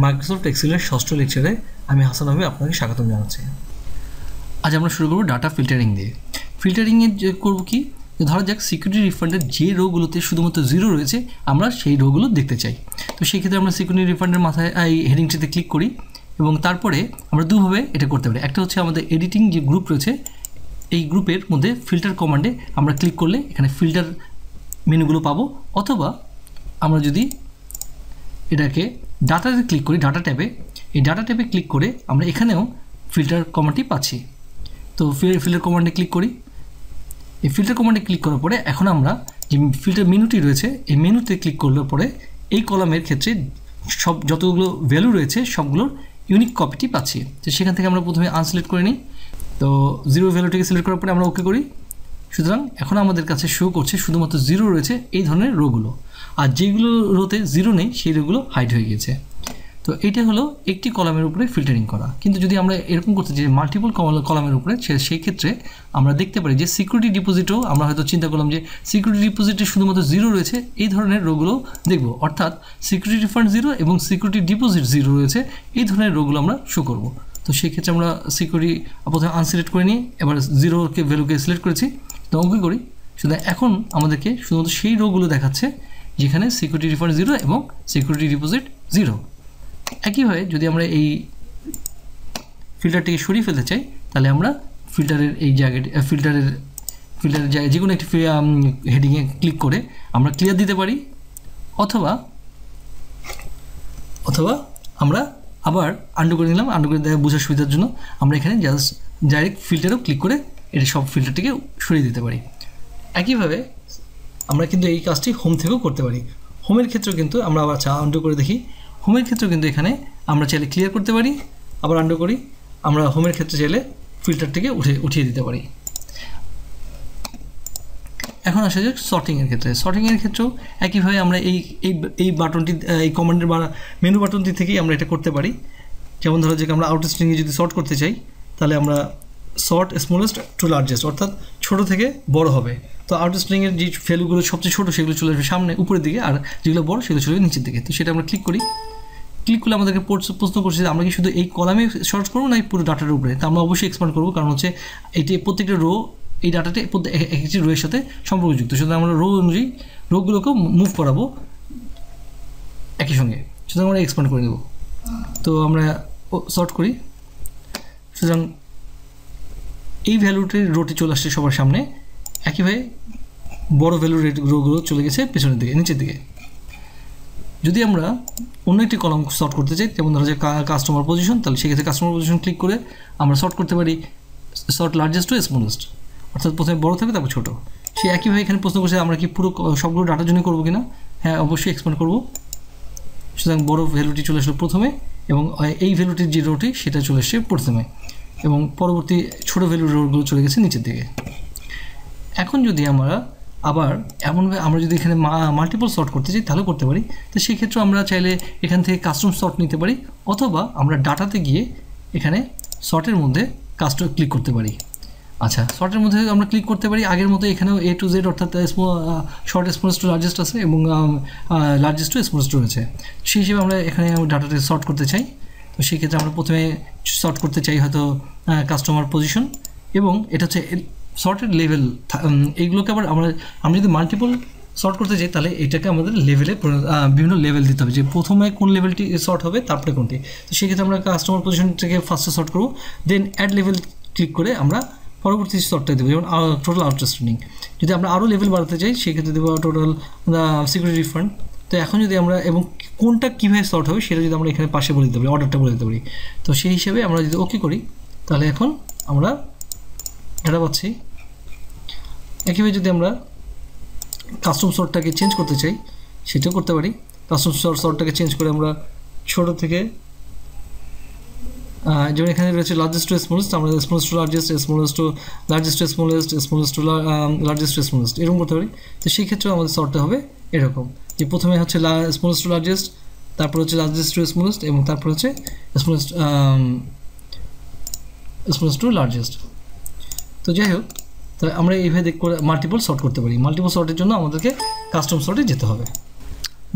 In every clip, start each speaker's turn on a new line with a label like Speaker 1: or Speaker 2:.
Speaker 1: Microsoft এক্সেলের ষষ্ঠ লেকচারে আমি হাসান আহমেদ আপনাকে স্বাগতম জানাচ্ছি। আজ আমরা শুরু করব ডাটা ফিল্টারিং দিয়ে। ফিল্টারিংয়ে যে করব কি, ধরা যাক সিকিউরিটি রিফান্ডের যে রোগুলোতে শুধুমাত্র জিরো রয়েছে আমরা সেই রোগুলো দেখতে চাই। তো সেই ক্ষেত্রে আমরা সিকিউরিটি রিফান্ডের মাথায় এই হেডিংটিতে ক্লিক করি এবং তারপরে আমরা দুভাবে এটা করতে পারি। একটা হচ্ছে আমাদের এডিটিং যে গ্রুপ রয়েছে, এই গ্রুপের মধ্যে ফিল্টার কমান্ডে আমরা ক্লিক করলে এখানে ফিল্টার মেনুগুলো পাবো, অথবা আমরা যদি এটাকে ডাটাতে ক্লিক করি, ডাটা ট্যাবে, এই ডাটা ট্যাবে ক্লিক করে আমরা এখানেও ফিল্টার কমান্ডটি পাচ্ছি। তো ফিল্টার কমান্ডে ক্লিক করি। এই ফিল্টার কমান্ডে ক্লিক করার পরে এখন আমরা যে ফিল্টার মেনুটি রয়েছে এই মেনুতে ক্লিক করলে পরে এই কলামের ক্ষেত্রে সব যতগুলো ভ্যালু রয়েছে সবগুলোর ইউনিক কপিটি পাচ্ছি। তো সেখান থেকে আমরা প্রথমে আনসিলেক্ট করে নিই। তো জিরো ভ্যালুটিকে সিলেক্ট করার পরে আমরা ওকে করি। সুতরাং এখন আমাদের কাছে শো করছে শুধুমাত্র জিরো রয়েছে এই ধরনের রোগুলো, আর যেগুলো রোতে জিরো নেই সেই রোগুলো হাইড হয়ে গিয়েছে। তো এটা হলো একটি কলামের উপরে ফিল্টারিং করা। কিন্তু যদি আমরা এরকম করতে চাই মাল্টিপল কলামের উপরে, সেই ক্ষেত্রে আমরা দেখতে পারি যে সিকিউরিটি ডিপোজিটও আমরা হয়তো চিন্তা করলাম যে সিকিউরিটি ডিপোজিটে শুধুমাত্র জিরো রয়েছে, এই ধরনের রোগুলো দেখব, অর্থাৎ সিকিউরিটি রিফান্ড জিরো এবং সিকিউরিটি ডিপোজিট জিরো রয়েছে এই ধরনের রোগুলো আমরা শো করব। তো সেই ক্ষেত্রে আমরা সিকিউরিটি প্রথমে আনসিলেক্ট করে নিই, এবার জিরোকে ভ্যালুকে সিলেক্ট করেছি, তো ওকে করি। সুতরাং এখন আমাদেরকে শুধুমাত্র সেই রোগুলো দেখাচ্ছে যেখানে সিকিউরিটি রিফান্ড জিরো এবং সিকিউরিটি ডিপোজিট জিরো। একইভাবে যদি আমরা এই ফিল্টারটিকে সরিয়ে ফেলতে চাই তাহলে আমরা ফিল্টারের এই জায়গাটি ফিল্টারের জায়গায় যে কোনো একটি হেডিংয়ে ক্লিক করে আমরা ক্লিয়ার দিতে পারি, অথবা আমরা আবার আন্ডু করে নিলাম। আন্ডু করে দেখা বোঝার সুবিধার জন্য আমরা এখানে জাস্ট ডাইরেক্ট ফিল্টারেও ক্লিক করে এটা সব ফিল্টারটিকে সরিয়ে দিতে পারি। একইভাবে আমরা কিন্তু এই কাজটি হোম থেকেও করতে পারি। হোমের ক্ষেত্রেও কিন্তু আমরা আবার আন্ডু করে দেখি। হোমের ক্ষেত্রেও কিন্তু এখানে আমরা চাইলে ক্লিয়ার করতে পারি, আবার আন্ডু করি। আমরা হোমের ক্ষেত্রে চাইলে ফিল্টারটিকে উঠিয়ে দিতে পারি। এখন আসা যাক সর্টিংয়ের ক্ষেত্রে। সর্টিংয়ের ক্ষেত্রেও একইভাবে আমরা এই বাটনটি, এই কমান্ডের বা মেনু বাটনটি থেকেই আমরা এটা করতে পারি। যেমন ধরো যে আমরা আউট স্ট্রিংয়ে যদি সর্ট করতে চাই তাহলে আমরা সর্ট স্মলেস্ট টু লার্জেস্ট, অর্থাৎ ছোটো থেকে বড় হবে। তো আউট স্ট্রিংয়ের যে ভ্যালুগুলো সবচেয়ে ছোটো সেগুলো চলে আসবে সামনে উপরের দিকে, আর যেগুলো বড় সেগুলো চলে আসবে নিচের দিকে। তো সেটা আমরা ক্লিক করি। ক্লিক করলে আমাদেরকে প্রশ্ন করছে যে আমরা কি শুধু এই কলামে সার্চ করবো না এই পুরো ডাটার উপরে। তো আমরা অবশ্যই এক্সপ্যান্ড করবো, কারণ হচ্ছে এটি প্রত্যেকটা রো এই ডাটাতে একটি রোয়ের সাথে সম্পর্কযুক্ত। সুতরাং আমরা রো অনুযায়ী রোগুলোকেও মুভ করাবো একই সঙ্গে, সুতরাং আমরা এক্সপ্যান্ড করে দেবো। তো আমরা সর্ট করি। সুতরাং এই ভ্যালুটির রোটি চলে আসছে সবার সামনে। একইভাবে বড় ভ্যালুর রোগুলো চলে গেছে পেছনের দিকে, নিচের দিকে। যদি আমরা অন্য একটি কলাম সর্ট করতে চাই, যেমন ধরো যে কাস্টমার পজিশন, তাহলে সেক্ষেত্রে কাস্টমার পজিশন ক্লিক করে আমরা সর্ট করতে পারি সর্ট লার্জেস্ট টু স্মলেস্ট, অর্থাৎ প্রথমে বড় থাকবে তারপর ছোটো। সে একইভাবে এখানে প্রশ্ন করছে আমরা কি পুরো সবগুলো ডাটার জন্য করবো কিনা। হ্যাঁ, অবশ্যই এক্সপ্যান্ড করবো। সুতরাং বড় ভ্যালুটি চলে আসলো প্রথমে এবং এই ভ্যালুটির যে রোটি সেটা চলে আসছে প্রথমে, এবং পরবর্তী ছোটো ভ্যালুর রোগুলো চলে গেছে নিচের দিকে। এখন যদি আমরা আবার এমনভাবে আমরা যদি এখানে মাল্টিপল সর্ট করতে চাই তাহলেও করতে পারি। তো সেই ক্ষেত্রে আমরা চাইলে এখান থেকে কাস্টম সর্ট নিতে পারি, অথবা আমরা ডাটাতে গিয়ে এখানে সর্টের মধ্যে কাস্টম ক্লিক করতে পারি। আচ্ছা, সর্টের মধ্যে আমরা ক্লিক করতে পারি আগের মতো এখানেও A to Z, অর্থাৎ শর্ট স্মলেস্ট টু লার্জেস্ট আছে এবং লার্জেস্ট টু স্মলেস্ট রয়েছে। সেই হিসেবে আমরা এখানে ডাটাতে সর্ট করতে চাই। তো সেই ক্ষেত্রে আমরা প্রথমে সর্ট করতে চাই হয়তো কাস্টমার পজিশন, এবং এটা হচ্ছে সর্টের লেভেল। এইগুলোকে আবার আমরা যদি মাল্টিপল সর্ট করতে চাই তাহলে এটাকে আমাদের লেভেলে বিভিন্ন লেভেল দিতে হবে, যে প্রথমে কোন লেভেলটি সর্ট হবে তারপরে কোনটি। তো সেক্ষেত্রে আমরা কাস্টমার পজিশন থেকে ফার্স্টে সর্ট করবো, দেন অ্যাড লেভেল ক্লিক করে আমরা পরবর্তী সর্টটা দেবো, যেমন টোটাল আউটস্ট্যান্ডিং। যদি আমরা আরও লেভেল বাড়াতে চাই সেক্ষেত্রে দেবো টোটাল সিকিউরিটি রিফান্ড। তো এখন যদি আমরা এবং কোনটা কীভাবে সর্ট হবে সেটা যদি আমরা এখানে পাশে বলে দিতে পারি, অর্ডারটা বলে দিতে পারি। তো সেই হিসেবে আমরা যদি ওকে করি তাহলে এখন আমরা এটা পাচ্ছি। একইভাবে যদি আমরা কাস্টম সর্টটাকে চেঞ্জ করতে চাই সেটাও করতে পারি। কাস্টম সর্টটাকে চেঞ্জ করে আমরা ছোটো থেকে, যেমন এখানে রয়েছে লার্জেস্ট টু স্মলেস্ট, আমরা smallest to largest, smallest to largest to smallest, smallest to largest to smallest, এরকম করতে পারি। তো সেই ক্ষেত্রেও আমাদের সর্টটা হবে এরকম, যে প্রথমে হচ্ছে স্মলেস্ট টু লার্জেস্ট, তারপর হচ্ছে লার্জেস্ট টু স্মলেস্ট, এবং তারপর হচ্ছে স্মলেস্ট টু লার্জেস্ট। তো যাই হোক, তো আমরা এইভাবে মাল্টিপল সর্ট করতে পারি। মাল্টিপল সর্টের জন্য আমাদেরকে কাস্টম সর্টে যেতে হবে।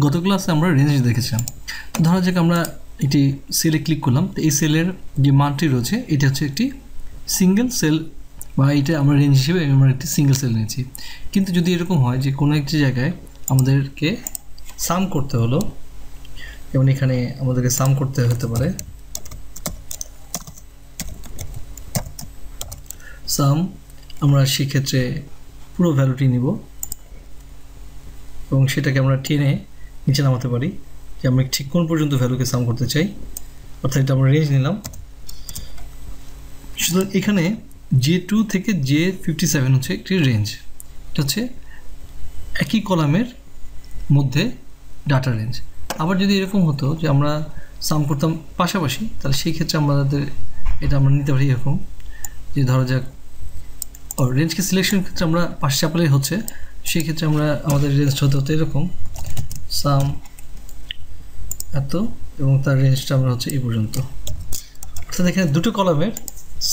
Speaker 1: গত ক্লাসে আমরা রেঞ্জ দেখেছিলাম। ধরা যাক আমরা একটি সেলে ক্লিক করলাম, তো এই সেলের যে মানটি রয়েছে এটা হচ্ছে একটি সিঙ্গেল সেল বা এটা আমরা রেঞ্জ হিসেবে আমরা একটি সিঙ্গেল সেল নিয়েছি। কিন্তু যদি এরকম হয় যে কোনো একটি জায়গায় আমাদেরকে সাম করতে হলো, যেমন এখানে আমাদেরকে সাম করতে হতে পারে, সাম আমরা সেক্ষেত্রে পুরো ভ্যালুটি নিব এবং সেটাকে আমরা টেনে নিচে নামাতে পারি যে আমরা ঠিক কোন পর্যন্ত ভ্যালুকে সাম করতে চাই, অর্থাৎ এটা আমরা রেঞ্জ নিলাম। সুতরাং এখানে J2 থেকে J57 হচ্ছে একটি রেঞ্জ, এটা হচ্ছে একই কলামের মধ্যে ডাটা রেঞ্জ। আবার যদি এরকম হতো যে আমরা সাম করতাম পাশাপাশি, তাহলে সেই ক্ষেত্রে আমাদের এটা আমরা নিতে পারি এরকম যে ধরা যাক রেঞ্জকে সিলেকশনের ক্ষেত্রে আমরা পাশে চাপালেই হচ্ছে, সেই ক্ষেত্রে আমরা আমাদের রেঞ্জটা হতে এরকম সাম এত এবং তার রেঞ্জটা আমরা হচ্ছে এই পর্যন্ত। অর্থাৎ এখানে দুটো কলামের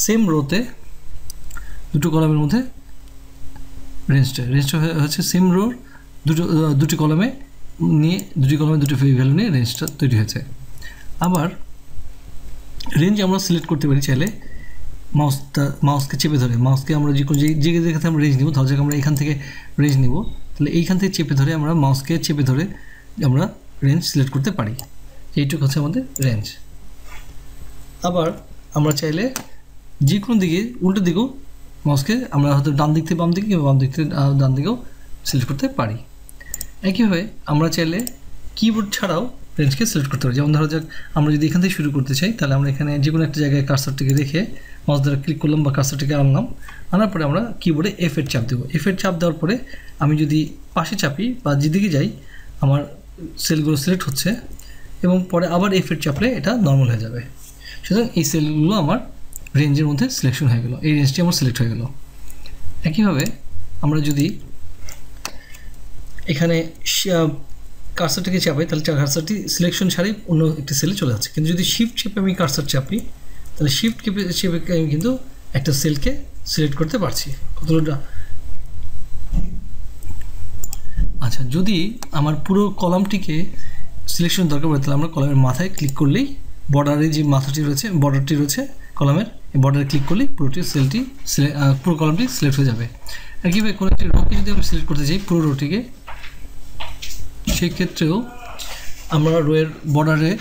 Speaker 1: সেম রোতে দুটো কলামের মধ্যে রেঞ্জটা হচ্ছে সেম রোর দুটি কলামে নিয়ে দুটি কলামে দুটি ভ্যালু নিয়ে রেঞ্জটা তৈরি হয়েছে। আবার রেঞ্জ আমরা সিলেক্ট করতে পারি চাইলে মাউসকে চেপে ধরে, মাউসকে আমরা যে জায়গাতে আমরা রেঞ্জ নিব, ধরা যাক আমরা এখান থেকে রেঞ্জ নিব, তাহলে এইখান থেকে চেপে ধরে আমরা মাউসকে চেপে ধরে আমরা রেঞ্জ সিলেক্ট করতে পারি। এইটুকু হচ্ছে আমাদের রেঞ্জ। আবার আমরা চাইলে যে কোনো দিকে উল্টো দিকেও মাউসকে আমরা হয়তো ডান দিক থেকে বাম দিকে কিংবা বাম দিক থেকে ডান দিকেও সিলেক্ট করতে পারি। একইভাবে আমরা চাইলে কিবোর্ড ছাড়াও রেঞ্জকে সিলেক্ট করতে পারি। যেমন ধরা যাক আমরা যদি এখান থেকে শুরু করতে চাই, তাহলে আমরা এখানে যে কোনো একটা জায়গায় কার্সারটিকে রেখে মাউস দ্বারা ক্লিক করলাম বা কার্সারটিকে আনলাম, আনার পরে আমরা কিবোর্ডে F-এর চাপ দেবো। F-এর চাপ দেওয়ার পরে আমি যদি পাশে চাপি বা যেদিকে যাই আমার সেলগুলো সিলেক্ট হচ্ছে এবং পরে আবার F-এর চাপলে এটা নর্মাল হয়ে যাবে। সুতরাং এই সেলগুলো আমার রেঞ্জের মধ্যে সিলেকশন হয়ে গেল, এই রেঞ্জটি আমার সিলেক্ট হয়ে গেল। একইভাবে আমরা যদি এখানে কার্সারটিকে চাপাই, তাহলে কার্সারটি সিলেকশন ছাড়াই অন্য একটি সেলে চলে যাচ্ছে। কিন্তু যদি শিফট চেপে আমি কার্সার চাপি, তাহলে শিফট চেপে আমি কিন্তু একটা সেলকে সিলেক্ট করতে পারছি কতটা। আচ্ছা, যদি আমার পুরো কলামটিকে সিলেকশন দরকার পড়ে, তাহলে আমরা কলামের মাথায় ক্লিক করলেই বর্ডারে যে মাথাটি রয়েছে, বর্ডারটি রয়েছে কলামের, এই বর্ডারে ক্লিক করলেই পুরো কলামটি সিলেক্ট হয়ে যাবে। একইভাবে কোনো একটি রোকে যদি আমি সিলেক্ট করতে চাই পুরো রোটিকে, সেই ক্ষেত্রেও আমরা রোয়ের বর্ডারে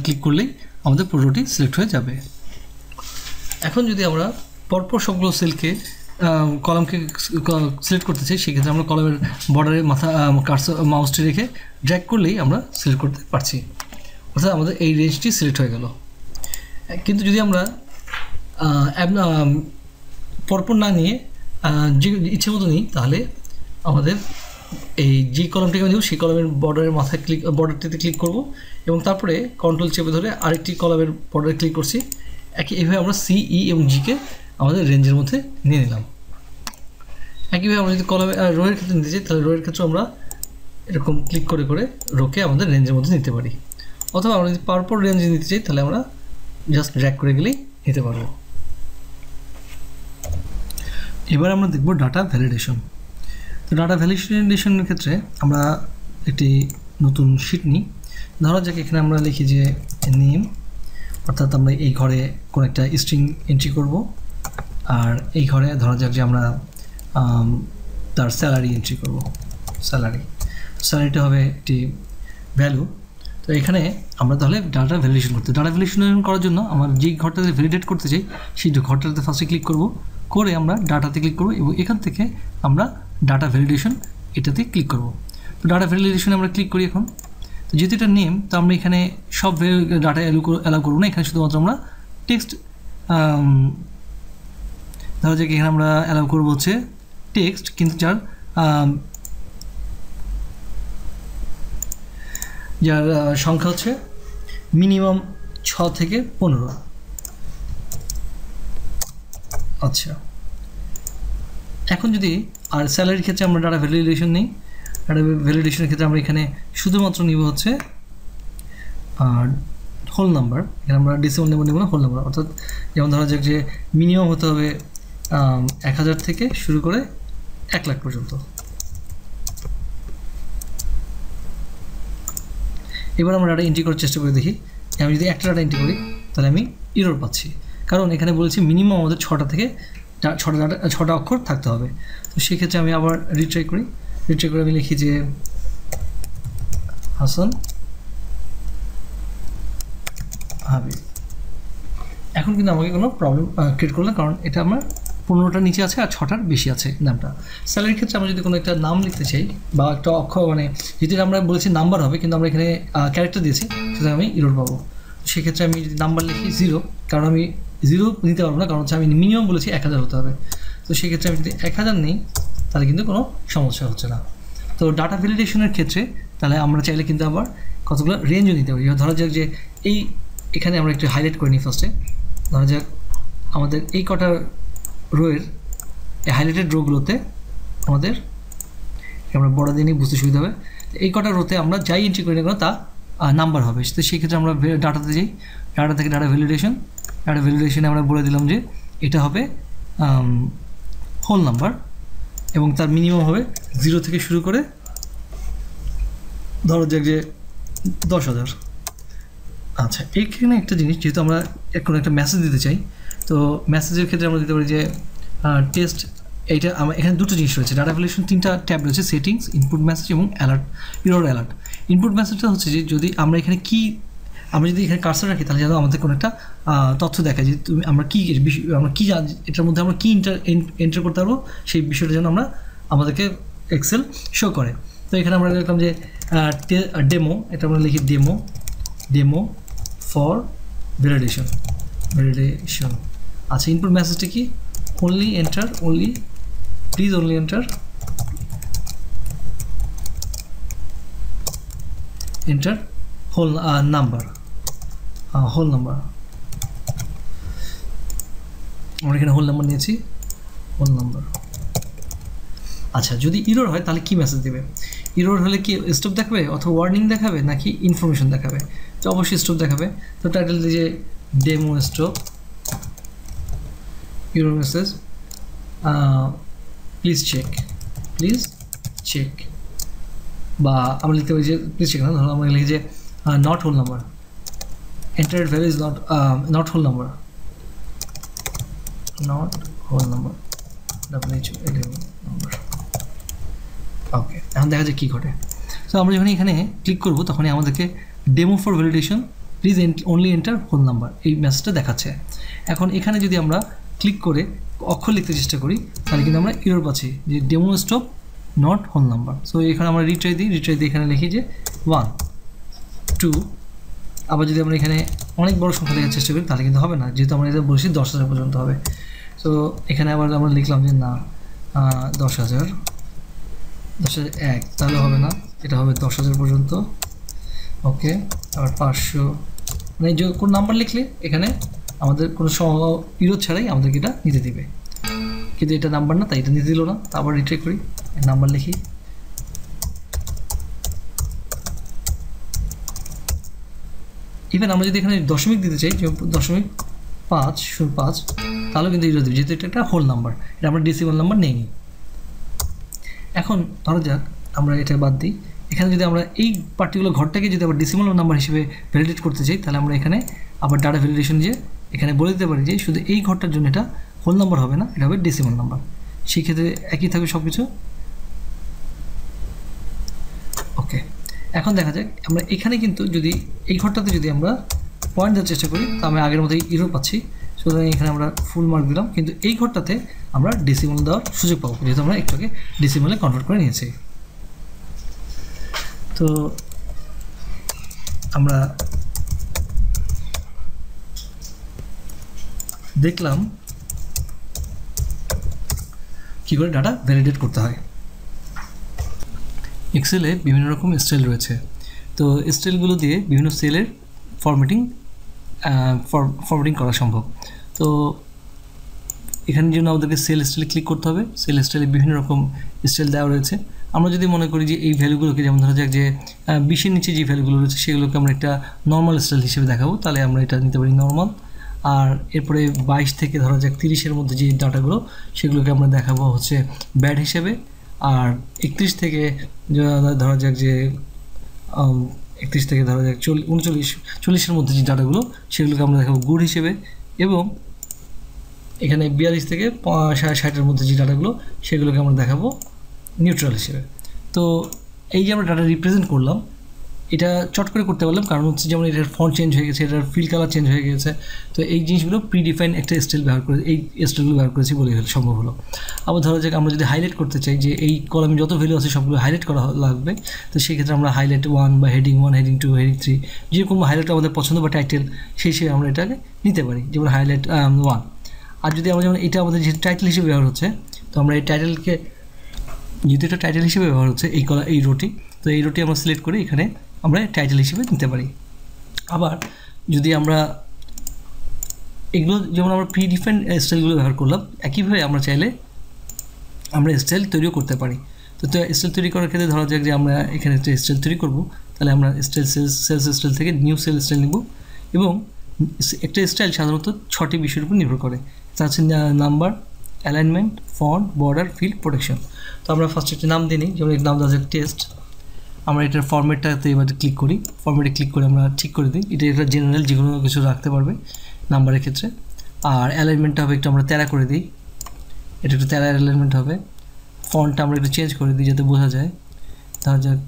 Speaker 1: ক্লিক করলেই আমাদের পুরো রোটি সিলেক্ট হয়ে যাবে। এখন যদি আমরা পরপর সবগুলো সেলকে কলামকে সিলেক্ট করতে চাই, সেক্ষেত্রে আমরা কলামের বর্ডারে কার্সার মাউসটি রেখে ড্র্যাগ করলেই আমরা সিলেক্ট করতে পারছি, অর্থাৎ আমাদের এই রেঞ্জটি সিলেক্ট হয়ে গেল। কিন্তু যদি আমরা পরপর না নিয়ে যে ইচ্ছে মতো নিই, তাহলে আমাদের এই যে কলামটিকে আমি দেবো সেই কলামের বর্ডারের মাথায় বর্ডারটিতে ক্লিক করব এবং তারপরে কন্ট্রোল চেপে ধরে আরেকটি কলামের বর্ডারে ক্লিক করছি। এইভাবে আমরা C, E এবং G-কে আমাদের রেঞ্জের মধ্যে নিয়ে নিলাম। একইভাবে আমরা যদি কলামে রোয়ের ক্ষেত্রে নিতে চাই, তাহলে রোয়ের ক্ষেত্রে আমরা এরকম ক্লিক করে করে রোকে আমাদের রেঞ্জের মধ্যে নিতে পারি, অথবা আমরা যদি পরপর রেঞ্জে নিতে চাই তাহলে আমরা জাস্ট ড্র্যাগ করে গেলেই নিতে পারবো। এবার আমরা দেখব ডাটা ভ্যালিডেশন। তো ডাটা ভ্যালিডেশনের ক্ষেত্রে আমরা একটি নতুন শিট নিই। ধরা যাক এখানে আমরা লিখি যে নেম, অর্থাৎ আমরা এই ঘরে কোনো একটা স্ট্রিং এন্ট্রি করব, আর এই ঘরে ধরা যাক যে আমরা তার স্যালারি এন্ট্রি করব। স্যালারিটা হবে একটি ভ্যালু। তো এখানে আমরা তাহলে ডাটা ভ্যালিডেশন ডাটা ভ্যালিডেশন করার জন্য আমার যেই ঘরটাতে ভ্যালিডেট করতে চাই সেই ঘরটাতে ফার্স্টে ক্লিক করব, করে আমরা ডাটাতে ক্লিক করব এবং এখান থেকে আমরা ডাটা ভ্যালিডেশন এটাতে ক্লিক করব। তো ডাটা ভ্যালিডেশনে আমরা ক্লিক করি এখন। তো যেহেতু এটা নেম, তো আমরা এখানে সব ডাটা অ্যালাউ করবো না, এখানে শুধুমাত্র আমরা টেক্সট, ধরা যাক এখানে আমরা অ্যালাউ করবো হচ্ছে টেক্সট, কিন্তু যার সংখ্যা হচ্ছে মিনিমাম 6 থেকে 15। আচ্ছা, এখন যদি আর স্যালারির ক্ষেত্রে আমরা ডাটা ভ্যালিডেশন নিই, ডাটা ভ্যালিডেশনের ক্ষেত্রে আমরা এখানে শুধুমাত্র নিব হচ্ছে হোল নাম্বার। এখানে আমরা ডেসিমাল নেব না, হোল নাম্বার। অর্থাৎ যেমন ধরা যাক যে মিনিমাম হতে হবে 1000 থেকে শুরু করে 1 লাখ পর্যন্ত। এবার আমরা ডাটা এন্ট্রি করার চেষ্টা করে দেখি। আমি যদি একটা ডাটা এন্ট্রি করি তাহলে আমি এরর পাচ্ছি, কারণ এখানে বলেছি মিনিমাম আমাদের 6টা অক্ষর থাকতে হবে। তো সেক্ষেত্রে আমি আবার রিট্রাই করি। রিট্রাই করে আমি লিখি যে হাসান হাবিব। এখন কিন্তু আমাকে কোনো প্রবলেম ক্রিয়েট করলাম, কারণ এটা আমার 15টার নিচে আছে আর 6টার বেশি আছে নামটা। স্যালারির ক্ষেত্রে আমরা যদি কোনো একটা নাম লিখতে চাই বা একটা অক্ষর, মানে যদি আমরা বলেছি নাম্বার হবে কিন্তু আমরা এখানে ক্যারেক্টার দিয়েছি, সেটা আমি এরর পাবো। সেক্ষেত্রে আমি যদি নাম্বার লিখি 0, কারণ আমি 0 নিতে পারবো না, কারণ হচ্ছে আমি মিনিমাম বলেছি 1000 হতে হবে। তো সেক্ষেত্রে আমি যদি 1000 নিই তাহলে কিন্তু কোনো সমস্যা হচ্ছে না। তো ডাটা ভ্যালিডেশনের ক্ষেত্রে তাহলে আমরা চাইলে কিন্তু আবার কতগুলো রেঞ্জও নিতে পারি। ধরা যাক যে এখানে আমরা একটু হাইলাইট করে নিই ফার্স্টে। ধরা যাক আমাদের এই কটা রোয়ের এই হাইলাইটেড রোগুলোতে আমাদের আমরা বড় দিয়ে নিয়ে বুঝতে সুবিধা হবে। এই কটা রোতে আমরা যাই এন্ট্রি করি না কেন তা নাম্বার হবে। তো সেক্ষেত্রে আমরা ডাটাতে যাই, ডাটা থেকে ডাটা ভ্যালিডেশনে আমরা বলে দিলাম যে এটা হবে হোল নাম্বার এবং তার মিনিমাম হবে 0 থেকে শুরু করে ধরো যাক যে 10,000। আচ্ছা, এইখানে একটা জিনিস, যেহেতু আমরা কোনো একটা মেসেজ দিতে চাই, তো মেসেজের ক্ষেত্রে আমরা দিতে পারি যে টেস্ট। এইটা আমার এখানে দুটো জিনিস রয়েছে, ডাটা ভ্যালিডেশন 3টা ট্যাব রয়েছে, সেটিংস, ইনপুট মেসেজ এবং অ্যালার্ট, এরর অ্যালার্ট। ইনপুট মেসেজটা হচ্ছে যে যদি আমরা এখানে আমরা যদি এখানে কার্সর রাখি তাহলে যেন আমাদের কোনো একটা তথ্য দেখায় যে আমরা কী এটার মধ্যে আমরা কী এন্টার করতে পারবো, সেই বিষয়টা যেন আমাদেরকে এক্সেল শো করে। তো এখানে আমরা লিখলাম যে ডেমো, এটা আমরা লিখি ডেমো ফর ভ্যালিডেশন। আচ্ছা, ইনপুট মেসেজটা কি? Please only enter whole number. আমরা এখানে হোল নাম্বার নিয়েছি, হোল নাম্বার। আচ্ছা, যদি ইরর হয় তাহলে কি মেসেজ দেবে? ইরর হলে কি স্টপ দেখাবে অথবা ওয়ার্নিং দেখাবে নাকি ইনফরমেশন দেখাবে? তো অবশ্যই স্টপ দেখাবে। তো টাইটেল দিয়ে যে demo stop error message, please check, বা আমরা লিখতে পারি যে প্লিজ চেক না, ধরো আমরা লিখি যে not whole number, entered value is not whole number, number. Okay, এখন দেখা যায় কী ঘটে। তো আমরা যখন এখানে ক্লিক করব তখনই আমাদেরকে demo for validation please only enter whole number এই মেসেজটা দেখাচ্ছে। এখন এখানে যদি আমরা ক্লিক করে অক্ষর লিখতে চেষ্টা করি তাহলে কিন্তু আমরা এরর পাচ্ছি যে demo stop not whole number. So এখানে আমরা রিট্রাই দিই, এখানে লিখি যে 1 2। আবার যদি আমরা এখানে অনেক বড় সংখ্যা দেখার চেষ্টা করি তাহলে কিন্তু হবে না, যেহেতু আমরা এটা বলছি 10,000 পর্যন্ত হবে। সো এখানে আবার আমরা লিখলাম যে না 10,001, তাহলে হবে না, এটা হবে 10,000 পর্যন্ত। ওকে, আবার 500, মানে যে কোন নাম্বার লিখলে এখানে আমাদের কোনো ইরোধ ছাড়াই আমাদেরকে এটা নিতে দিবে, কিন্তু এটা নাম্বার না তাই এটা নিতে দিল না। আবার রিট্রাই করি, নাম্বার লিখি, ইভেন আমরা যদি এখানে দশমিক দিতে চাই 0.505 তাহলেও কিন্তু ইরোধ দিবে, যেহেতু এটা একটা হোল নাম্বার, এটা আমরা ডেসিমাল নাম্বার নেইনি। এখন ধরা যাক আমরা এটা বাদ দিই, এখানে যদি আমরা এই পার্টিকুলার ঘরটাকে যদি আবার ডেসিমাল নাম্বার হিসেবে ভ্যালিডেট করতে চাই তাহলে আমরা এখানে আবার ডাটা ভ্যালিডেশন যে এখানে বলে দিতে পারি যে শুধু এই ঘরটার জন্য এটা হোল নাম্বার হবে না, এটা হবে ডেসিমাল নাম্বার। সেই ক্ষেত্রে একই থাকবে সব কিছু। ওকে, এখন দেখা যাক আমরা এখানে কিন্তু যদি এই ঘরটাতে যদি আমরা পয়েন্ট দেওয়ার চেষ্টা করি তো আমরা আগের মতোই ইরর পাচ্ছি, সুতরাং এখানে আমরা ফুল মার্ক দিলাম, কিন্তু এই ঘরটাতে আমরা ডেসিমাল দেওয়ার সুযোগ পাবো যেহেতু আমরা একটুকে ডেসিমালে কনভার্ট করে নিয়েছি। তো আমরা দেখলাম কী করে ডাটা ভ্যালিডেট করতে হয়। এক্সেলে বিভিন্ন রকম স্টাইল রয়েছে, তো স্টাইলগুলো দিয়ে বিভিন্ন সেলের ফরম্যাটিং করা সম্ভব। তো এখানের জন্য আমাদেরকে সেল স্টাইলে ক্লিক করতে হবে। সেল স্টাইলে বিভিন্ন রকম স্টাইল দেওয়া রয়েছে। আমরা যদি মনে করি যে এই ভ্যালুগুলোকে, যেমন ধরা যাক যে 20-এর নিচে যে ভ্যালুগুলো রয়েছে সেগুলোকে আমরা একটা নর্মাল স্টাইল হিসেবে দেখাবো, তাহলে আমরা এটা নিতে পারি নর্মাল। আর এরপরে 22 থেকে ধরা যাক 30-এর মধ্যে যে ডাটাগুলো সেগুলোকে আমরা দেখাবো হচ্ছে ব্যাড হিসেবে। আর 31 থেকে ধরা যাক যে 31 থেকে ধরা যাক 40-এর মধ্যে যে ডাটাগুলো সেগুলোকে আমরা দেখাবো গুড হিসেবে, এবং এখানে 42 থেকে 60-এর মধ্যে যে ডাটাগুলো সেগুলোকে আমরা দেখাবো নিউট্রাল হিসেবে। তো এই যে আমরা ডাটা রিপ্রেজেন্ট করলাম, এটা চট করে করতে পারলাম, কারণ হচ্ছে যেমন এটার ফন্ট চেঞ্জ হয়ে গেছে, এটার ফিল কালার চেঞ্জ হয়ে গেছে। তো এই জিনিসগুলো প্রিডিফাইন একটা স্টাইল ব্যবহার করে, এই স্টাইলগুলো ব্যবহার করেছি বলে সম্ভব হলো। আবার ধরো যাক আমরা যদি হাইলাইট করতে চাই যে এই কলামে যত ভ্যালু আছে সবগুলো হাইলাইট করা লাগবে, তো সেক্ষেত্রে আমরা হাইলাইট 1 বা হেডিং 1, হেডিং 2, হেডিং 3 যেরকম হাইলাইট আমাদের পছন্দ বা টাইটেল সেই হিসেবে আমরা এটাকে নিতে পারি, যেমন হাইলাইট 1। আর যদি আমরা যেমন এটা আমাদের যেহেতু টাইটেল হিসেবে ব্যবহার হচ্ছে, তো আমরা এই টাইটেলকে যেহেতু এটা টাইটেল হিসেবে ব্যবহার হচ্ছে এই রোটি, তো এই রোটি আমরা সিলেক্ট করে এখানে আমরা টাইটেল হিসেবে নিতে পারি। আবার যদি আমরা এগুলো যেমন আমরা প্রিডিফাইন্ড স্টাইলগুলো ব্যবহার করলাম, একইভাবে আমরা চাইলে আমরা স্টাইল তৈরিও করতে পারি। তো স্টাইল তৈরি করার ক্ষেত্রে ধরা যাক যে আমরা এখানে একটা স্টাইল তৈরি করব, তাহলে আমরা স্টাইল সেলস স্টাইল থেকে নিউ সেল স্টাইল নেব, এবং একটা স্টাইল সাধারণত 6টি বিষয়ের উপর নির্ভর করে। তা হচ্ছে number, alignment, font, border, field, protection. তো আমরা ফার্স্ট একটা নাম দিই, যেমন এর নাম দেওয়া যাক টেস্ট। আমরা এটার ফরম্যাটটাতে এবার ক্লিক করি, ফরম্যাটে ক্লিক করে আমরা ঠিক করে দিই, এটা জেনারেল যে কোনো কিছু রাখতে পারবে নাম্বারের ক্ষেত্রে। আর অ্যালাইনমেন্টটা হবে একটু আমরা তেরা করে দিই, এটা একটু তেরা অ্যালাইনমেন্ট হবে। ফন্টটা আমরা একটু চেঞ্জ করে দিই যাতে বোঝা যায়, তাহলে যাক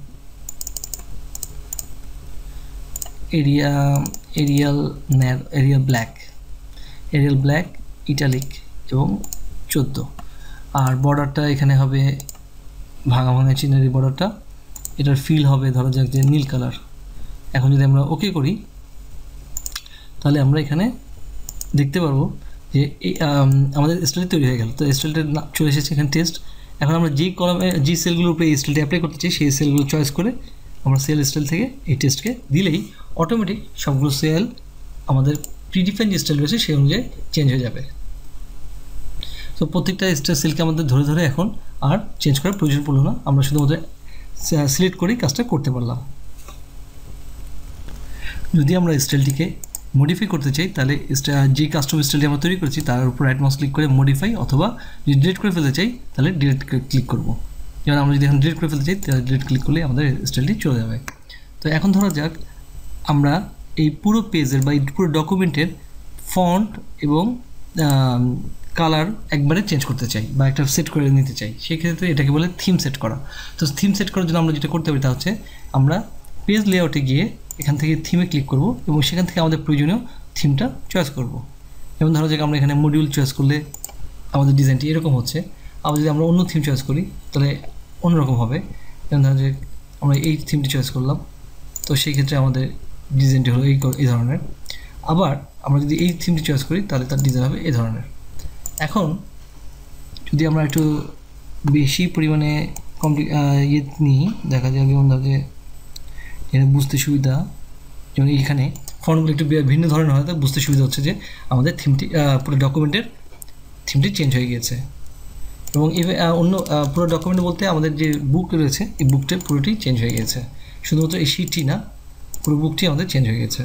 Speaker 1: এরিয়াল ব্ল্যাক, ইটালিক এবং 14। আর বর্ডারটা এখানে হবে ভাঙা চিহ্নের বর্ডারটা, এটার ফিল হবে ধরা যাক যে নীল কালার। এখন যদি আমরা ওকে করি তাহলে আমরা এখানে দেখতে পারবো যে আমাদের স্টাইল তৈরি হয়ে গেল। তো স্টাইলটা চলে এসেছে এখানে টেস্ট। এখন আমরা যে কলামে যে সেলগুলোর উপরে এই স্টাইলটা অ্যাপ্লাই করতে চাই সেই সেলগুলো চয়েস করে আমরা সেল স্টাইল থেকে এই টেস্টকে দিলেই অটোমেটিক সবগুলো সেল আমাদের প্রিডিফাইন্ড যে স্টাইল রয়েছে সেই অনুযায়ী চেঞ্জ হয়ে যাবে। তো প্রত্যেকটা সেলকে আমাদের ধরে ধরে এখন আর চেঞ্জ করার প্রয়োজন পড়লো না, আমরা শুধুমাত্র সিলেক্ট করেই কাজটা করতে পারলাম। যদি আমরা স্টাইলটিকে মডিফাই করতে চাই তাহলে যে কাস্টম স্টাইলটি আমরা তৈরি করেছি তার উপর রাইট মাউস ক্লিক করে মডিফাই, অথবা যদি ডিলিট করে ফেলতে চাই তাহলে ডিলিট ক্লিক করব। যেমন আমরা যদি এখন ডিলিট করে ফেলতে চাই তাহলে ডিলিট ক্লিক করলে আমাদের স্টাইলটি চলে যাবে। তো এখন ধরা যাক আমরা এই পুরো পেজের বা এই পুরো ডকুমেন্টের ফন্ট এবং কালার একবারে চেঞ্জ করতে চাই বা একটা সেট করে নিতে চাই, সেক্ষেত্রে এটাকে বলে থিম সেট করা। তো থিম সেট করার জন্য আমরা যেটা করতে পারি তা হচ্ছে আমরা পেজ লেআউটে গিয়ে এখান থেকে থিমে ক্লিক করব এবং সেখান থেকে আমাদের প্রয়োজনীয় থিমটা চয়েস করব। যেমন ধরো যে আমরা এখানে মডিউল চয়েস করলে আমাদের ডিজাইনটি এরকম হচ্ছে, আবার যদি আমরা অন্য থিম চয়েস করি তাহলে অন্যরকম হবে। যেমন ধরো যে আমরা এই থিমটি চয়েস করলাম, তো সেই ক্ষেত্রে আমাদের ডিজাইনটি হলো এই ধরনের। আবার আমরা যদি এই থিমটি চয়েস করি তাহলে তার ডিজাইন হবে এই ধরনের। এখন যদি আমরা একটু বেশি পরিমাণে নিই, দেখা যাবে যেমন ধরো যে এখানে বুঝতে সুবিধা, যেমন এইখানে ফন্টগুলো একটু ভিন্ন ধরনের হয়, তো বুঝতে সুবিধা হচ্ছে যে আমাদের থিমটি পুরো ডকুমেন্টের থিমটি চেঞ্জ হয়ে গিয়েছে। এবং অন্য পুরো ডকুমেন্ট বলতে আমাদের যে বুক রয়েছে এই বুকটা পুরোটি চেঞ্জ হয়ে গিয়েছে, শুধুমাত্র এই শিটটি না, পুরো বুকটি আমাদের চেঞ্জ হয়ে গেছে।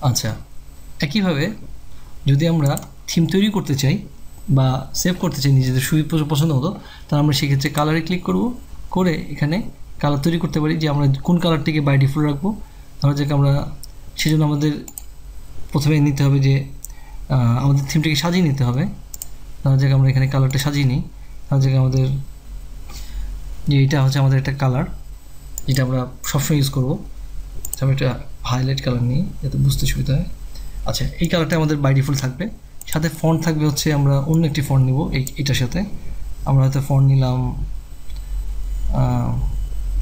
Speaker 1: আচ্ছা, একইভাবে যদি আমরা থিম তৈরি করতে চাই বা সেভ করতে চাই নিজেদের পছন্দ মতো, তাহলে আমরা সেক্ষেত্রে কালারে ক্লিক করব, করে এখানে কালার তৈরি করতে পারি যে আমরা কোন কালারটিকে বাই ডিফল্ট রাখবো। ধরা যাক আমরা সেজন্য আমাদের প্রথমে নিতে হবে যে আমাদের থিমটিকে সাজিয়ে নিতে হবে। ধরা যাক আমরা এখানে কালারটা সাজিয়ে নিই, ধরা যাক আমাদের যে এটা হচ্ছে আমাদের একটা কালার যেটা আমরা সবসময় ইউজ করবো। আমি একটা হাইলাইট কালার নিই যাতে বুঝতে সুবিধা হয়। আচ্ছা, এই কালারটা আমাদের বাই ডিফল্ট থাকবে, সাথে ফন্ট থাকবে হচ্ছে আমরা অন্য একটি ফন্ট নিব এইটার সাথে। আমরা হয়তো ফন্ট নিলাম,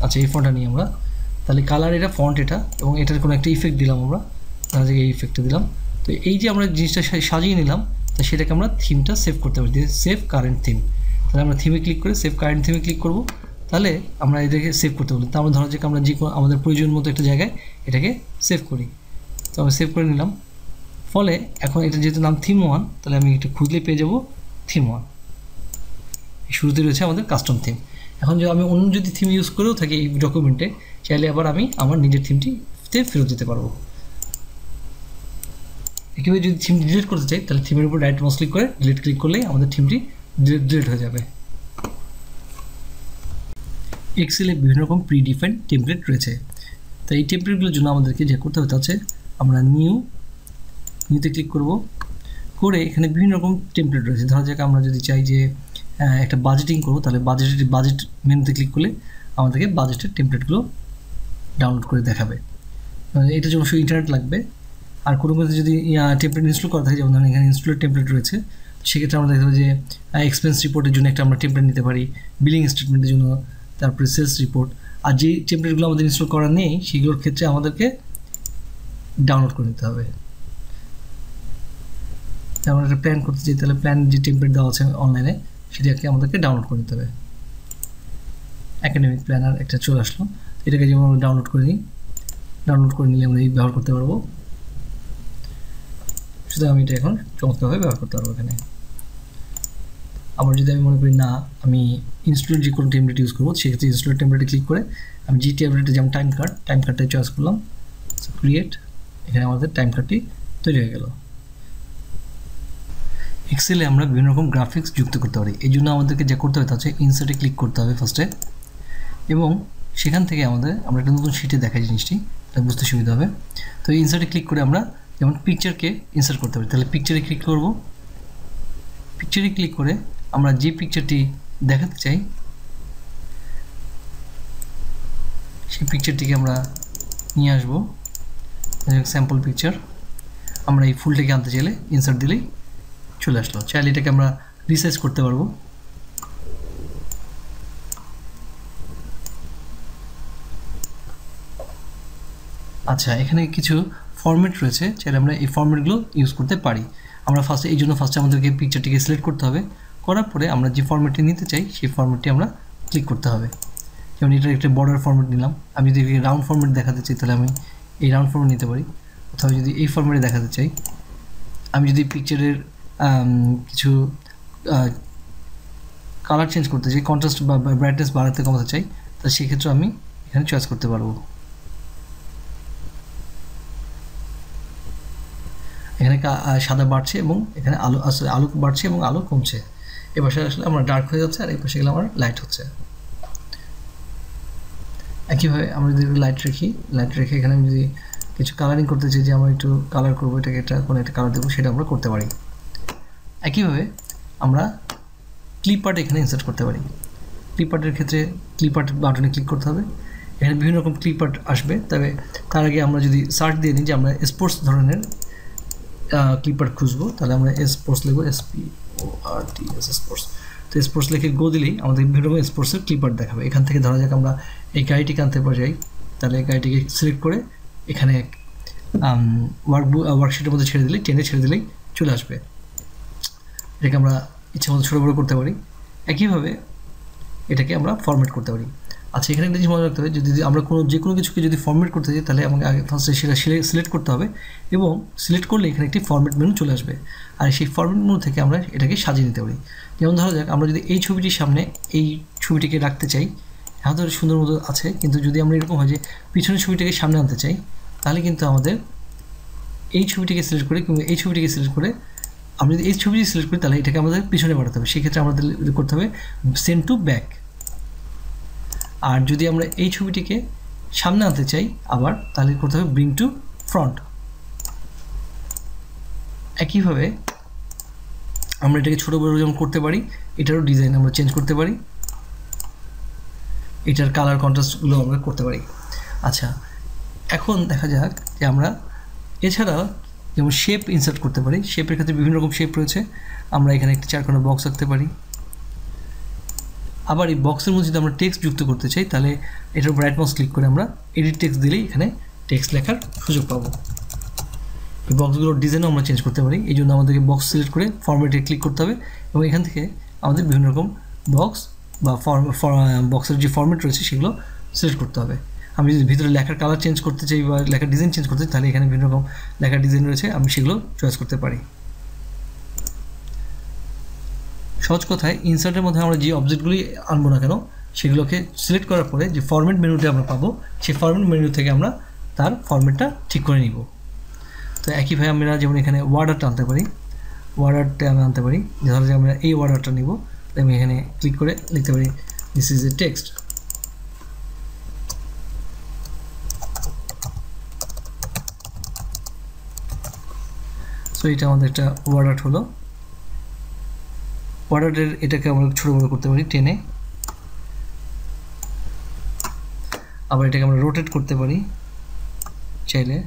Speaker 1: আচ্ছা এই ফন্টটা নিই আমরা, তাহলে কালার এটা, ফন্ট এটা, এবং এটার কোনো একটা ইফেক্ট দিলাম আমরা, ধরা যাক এই ইফেক্টটা দিলাম। তো এই যে আমরা জিনিসটা সাজিয়ে নিলাম, তো সেটাকে আমরা থিমটা সেভ করতে পারি, সেভ কারেন্ট থিম। তাহলে আমরা থিমে ক্লিক করে সেভ কারেন্ট থিমে ক্লিক করব, তাহলে আমরা এটাকে সেভ করতে পারি। তো আমরা ধরা যাক আমরা যে আমাদের প্রয়োজন মতো একটা জায়গায় এটাকে সেভ করি, তো আমরা সেভ করে নিলাম। ফলে এখন এটা যেহেতু নাম থিম 1, তাহলে আমি এটা খুঁজলে পেয়ে যাব থিম 1। শুরুতে রয়েছে আমাদের কাস্টম থিম। এখন যদি আমি অন্য যদি থিম ইউজ করেও থাকি এই ডকুমেন্টে, চাইলে আবার আমি আমার নিজের থিমটিতে ফেরত দিতে পারবো। একইভাবে যদি থিম ডিলিট করতে চাই তাহলে থিমের উপর রাইট মাউস ক্লিক করে ডিলিট ক্লিক করলেই আমাদের থিমটি ডিলিট হয়ে যাবে। এক্সেলে বিভিন্ন রকম প্রিডিফাইন্ড টেমপ্লেট রয়েছে। তো এই টেমপ্লেটগুলোর জন্য আমাদেরকে যে করতে হবে হচ্ছে আমরা নিউতে ক্লিক করব, করে এখানে বিভিন্ন রকম টেমপ্লেট রয়েছে। ধরা যাক আমরা যদি চাই যে একটা বাজেটিং করবো, তাহলে বাজেট মেনুতে ক্লিক করলে আমাদেরকে বাজেটের টেমপ্লেটগুলো ডাউনলোড করে দেখাবে। এটার জন্য অবশ্যই ইন্টারনেট লাগবে। আর কোনো যদি টেমপ্লেট ইনস্টল করা থাকে, যেমন ধরুন এখানে ইনস্টলের টেমপ্লেট রয়েছে, সেক্ষেত্রে আমরা দেখতে পাবো যে এক্সপেন্স রিপোর্টের জন্য একটা আমরা টেমপ্লেট নিতে পারি, বিলিং স্টেটমেন্টের জন্য, তারপরে সেলস রিপোর্ট। আর যে টেমপ্লেটগুলো আমাদের ইনস্টল করা নেই সেগুলোর ক্ষেত্রে আমাদেরকে ডাউনলোড করে নিতে হবে। আমরা একটা প্ল্যান করতে চাই, তাহলে প্ল্যান যে টেমপ্লেট দেওয়া আছে অনলাইনে সেটাকে আমাদেরকে ডাউনলোড করে নিতে হবে। একাডেমিক প্ল্যানার একটা চলে আসলো, এটাকে যেমন আমরা ডাউনলোড করে নিই, ডাউনলোড করে নিলে আমরা এই ব্যবহার করতে পারবো। শুধু আমি এটা এখন চমৎকারভাবে ব্যবহার করতে পারবো এখানে। আবার যদি আমি মনে করি না আমি ইনস্টলের যে কোনো টেমপ্লেট ইউজ করবো, সেক্ষেত্রে ইনস্টলের টেমপ্লেটে ক্লিক করে আমি যে টেমপ্লেটে যেমন টাইম কার্ডটা চয়েস করলাম, ক্রিয়েট, এখানে আমাদের টাইম কার্ডটি তৈরি হয়ে গেল। এক্সেলে আমরা বিভিন্ন রকম গ্রাফিক্স যুক্ত করতে পারি। এই জন্য আমাদেরকে যা করতে হবে তা হচ্ছে ইনসার্টে ক্লিক করতে হবে ফার্স্টে, এবং সেখান থেকে আমরা একটা নতুন শিটে দেখাই জিনিসটি, তাহলে বুঝতে সুবিধা হবে। তো ইনসার্টে ক্লিক করে আমরা যেমন পিকচারকে ইনসার্ট করতে পারি, তাহলে পিকচারে ক্লিক করব। পিকচারে ক্লিক করে আমরা যে পিকচারটি দেখাতে চাই সেই পিকচারটিকে আমরা নিয়ে আসবো, স্যাম্পল পিকচার। আমরা এই ফুলটাকে আনতে চাইলে ইনসার্ট দিলেই চলে আসলো। চাইলে এটাকে আমরা রিসাইজ করতে পারবো। আচ্ছা, এখানে কিছু ফরম্যাট রয়েছে, চাইলে আমরা এই ফরম্যাটগুলো ইউজ করতে পারি। আমরা ফার্স্টে আমাদেরকে পিকচারটিকে সিলেক্ট করতে হবে, করার পরে আমরা যে ফরম্যাটটি নিতে চাই সেই ফরম্যাটটি আমরা ক্লিক করতে হবে। যেমন এটা একটা বর্ডার ফরম্যাট নিলাম, আমি যদি রাউন্ড ফরম্যাট দেখাতে চাই তাহলে আমি এই রাউন্ড ফরম্যাট নিতে পারি, অথবা যদি এই ফরম্যাটে দেখাতে চাই, আমি যদি পিকচারের কিছু কালার চেঞ্জ করতে চাই, কন্ট্রাস্ট বা ব্রাইটনেস বাড়াতে কমাতে চাই, তাহলে সেক্ষেত্রে আমি এখানে চয়েস করতে পারবো। এখানে সাদা বাড়ছে এবং এখানে আলো বাড়ছে এবং আলো কমছে। এ পাশে আসলে আমার ডার্ক হয়ে যাচ্ছে, আর এই পাশে গেলে আমার লাইট হচ্ছে। একইভাবে আমরা যদি লাইট রেখে এখানে আমি যদি কিছু কালারিং করতে চাই, যে আমরা একটু কালার করবো, কোনো একটা কালার দেবো, সেটা আমরা করতে পারি। একইভাবে আমরা ক্লিপ আর্ট এখানে ইনসার্ট করতে পারি। ক্লিপ আর্টের ক্ষেত্রে ক্লিপ আর্ট বাটনে ক্লিক করতে হবে। এখানে বিভিন্ন রকম ক্লিপ আর্ট আসবে, তবে তার আগে আমরা যদি সার্চ দিয়ে নিই যে আমরা স্পোর্টস ধরনের ক্লিপ আর্ট খুঁজবো, তাহলে আমরা স্পোর্টস লিখবো, SPORTS স্পোর্টস। তো স্পোর্টস লিখে গো দিলেই আমাদের বিভিন্ন রকম স্পোর্টসের ক্লিপ আর্ট দেখাবে। এখান থেকে ধরা যাক আমরা এই গাড়িটিকে আনতে যাই, তাহলে এই গাড়িটিকে সিলেক্ট করে এখানে ওয়ার্কশিটের মধ্যে টেনে ছেড়ে দিলেই চলে আসবে। এটাকে আমরা ইচ্ছা মতো ছোটো বড়ো করতে পারি। একইভাবে এটাকে আমরা ফরম্যাট করতে পারি। আচ্ছা, এখানে একটা জিনিস মনে রাখতে হবে, যদি আমরা যে কোনো কিছুকে যদি ফরম্যাট করতে চাই, তাহলে আমাকে আগে ফার্স্টে সেটা সিলেক্ট করতে হবে, এবং সিলেক্ট করলে এখানে একটি ফরম্যাট মেনু চলে আসবে। আর সেই ফরম্যাট মেনু থেকে আমরা এটাকে সাজিয়ে নিতে পারি। যেমন ধরা যাক আমরা যদি এই ছবিটির সামনে এই ছবিটিকে রাখতে চাই, হ্যাঁ ধরে সুন্দর মতো আছে, কিন্তু যদি আমরা এরকম হয় যে পিছনের ছবিটিকে সামনে আনতে চাই, তাহলে কিন্তু আমাদের এই ছবিটিকে সিলেক্ট করে কিংবা এই ছবিটিকে সিলেক্ট করে আমরা যদি এই ছবিটি সিলেক্ট করি, তাহলে এটাকে আমাদের পিছনে বাড়াতে হবে। সেক্ষেত্রে আমাদের করতে হবে সেন্ড টু ব্যাক। আর যদি আমরা এই ছবিটিকে সামনে আনতে চাই আবার, তাহলে করতে হবে ব্রিং টু ফ্রন্ট। একইভাবে আমরা এটাকে ছোটো বড়ো যেমন করতে পারি, এটারও ডিজাইন আমরা চেঞ্জ করতে পারি, এটার কালার কন্ট্রাস্টগুলো আমরা করতে পারি। আচ্ছা, এখন দেখা যাক যে আমরা এছাড়া যেমন শেপ ইনসার্ট করতে পারি। শেপের ক্ষেত্রে বিভিন্ন রকম শেপ রয়েছে। আমরা এখানে একটি চারকোনা বক্স রাখতে পারি। আবার এই বক্সের মধ্যে যদি আমরা টেক্সট যুক্ত করতে চাই, তাহলে এটার উপর রাইট মাউস ক্লিক করে আমরা এডিট টেক্সট দিলেই এখানে টেক্সট লেখার সুযোগ পাবো। এই বক্সগুলোর ডিজাইনও আমরা চেঞ্জ করতে পারি। এই জন্য আমাদেরকে বক্স সিলেক্ট করে ফরম্যাটে ক্লিক করতে হবে, এবং এখান থেকে আমাদের বিভিন্ন রকম বক্স বা বক্সের যে ফরম্যাট রয়েছে সেগুলো সিলেক্ট করতে হবে। আমি যদি ভিতরে লেখার কালার চেঞ্জ করতে চাই বা লেখার ডিজাইন চেঞ্জ করতে চাই, তাহলে এখানে বিভিন্ন রকম লেখার ডিজাইন রয়েছে, আমি সেগুলো চয়েস করতে পারি। সহজ কথায় ইনসার্টের মধ্যে আমরা যে অবজেক্টগুলি আনবো না কেন, সেগুলোকে সিলেক্ট করার পরে যে ফরম্যাট মেনুতে আমরা পাবো, সেই ফরম্যাট মেনু থেকে আমরা তার ফরম্যাটটা ঠিক করে নিব। তো একইভাবে আমরা যেমন এখানে ওয়ার্ড আর্টটা আনতে পারি, ওয়ার্ড আর্টটা আমি আনতে পারি। ধরো যে আমরা এই ওয়ার্ড আর্টটা নিব, আমি এখানে ক্লিক করে লিখতে পারি this is a text. So এটা আমাদের একটা ওয়ার্ড আর্ট হলো। ওয়ার্ড আর্টের এটাকে আমরা ছোটো বড়ো করতে পারি টেনে, আবার এটাকে আমরা রোটেট করতে পারি চাইলে।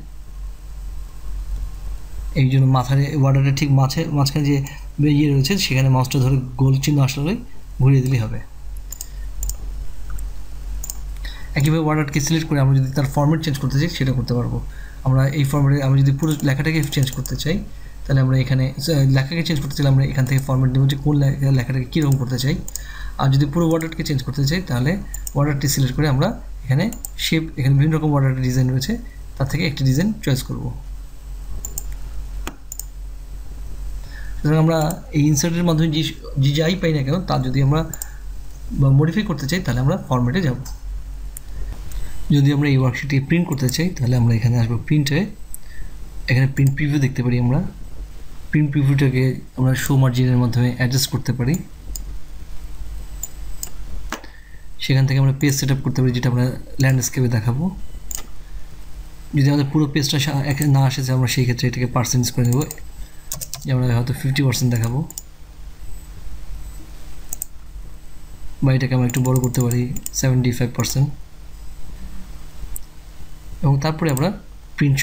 Speaker 1: এই জন্য মাথার ওয়ার্ড আর্টের ঠিক মাঝখানে যে ইয়ে রয়েছে সেখানে মাউসটা ধরে গোল চিহ্ন আসলে ঘুরিয়ে দিলেই হবে। একইভাবে ওয়ার্ড আর্টকে সিলেক্ট করে আমরা যদি তার ফরম্যাট চেঞ্জ করতে চাই সেটা করতে পারবো। আমরা এই ফরম্যাটে আমরা যদি পুরো লেখাটাকে চেঞ্জ করতে চাই তাহলে আমরা এখানে লেখাকে চেঞ্জ করতে চাইলে আমরা এখান থেকে ফরম্যাট দেবো যে কোন লেখাটাকে কীরকম করতে চাই। আর যদি পুরো ওয়ার্ড আর্টকে চেঞ্জ করতে চাই তাহলে ওয়ার্ড আর্টটি সিলেক্ট করে আমরা এখানে শেপ, এখানে বিভিন্ন রকম ওয়ার্ড আর্টের ডিজাইন রয়েছে, তার থেকে একটি ডিজাইন চয়েস করব। সুতরাং আমরা এই ইনসার্টের মাধ্যমে যে যাই পাই না কেন তা যদি আমরা মডিফাই করতে চাই তাহলে আমরা ফরম্যাটে যাব। যদি আমরা এই ওয়ার্কশিটটি প্রিন্ট করতে চাই তাহলে আমরা এখানে আসবো প্রিন্টে, এখানে প্রিন্ট প্রিভিউ দেখতে পারি। আমরা প্রিন্ট প্রিভিউটাকে আমরা শো মার্জিনের মাধ্যমে অ্যাডজাস্ট করতে পারি। সেখান থেকে আমরা পেজ সেট আপ করতে পারি, যেটা আমরা ল্যান্ডস্কেপে দেখাবো। যদি আমাদের পুরো পেজটা না আসে আমরা সেই ক্ষেত্রে এটাকে পার্সেন্টেজ করে নেব, যে আমরা হয়তো 50% দেখাবো, বা এটাকে আমরা একটু বড় করতে পারি 75%। এবং তারপরে আমরা প্রিন্ট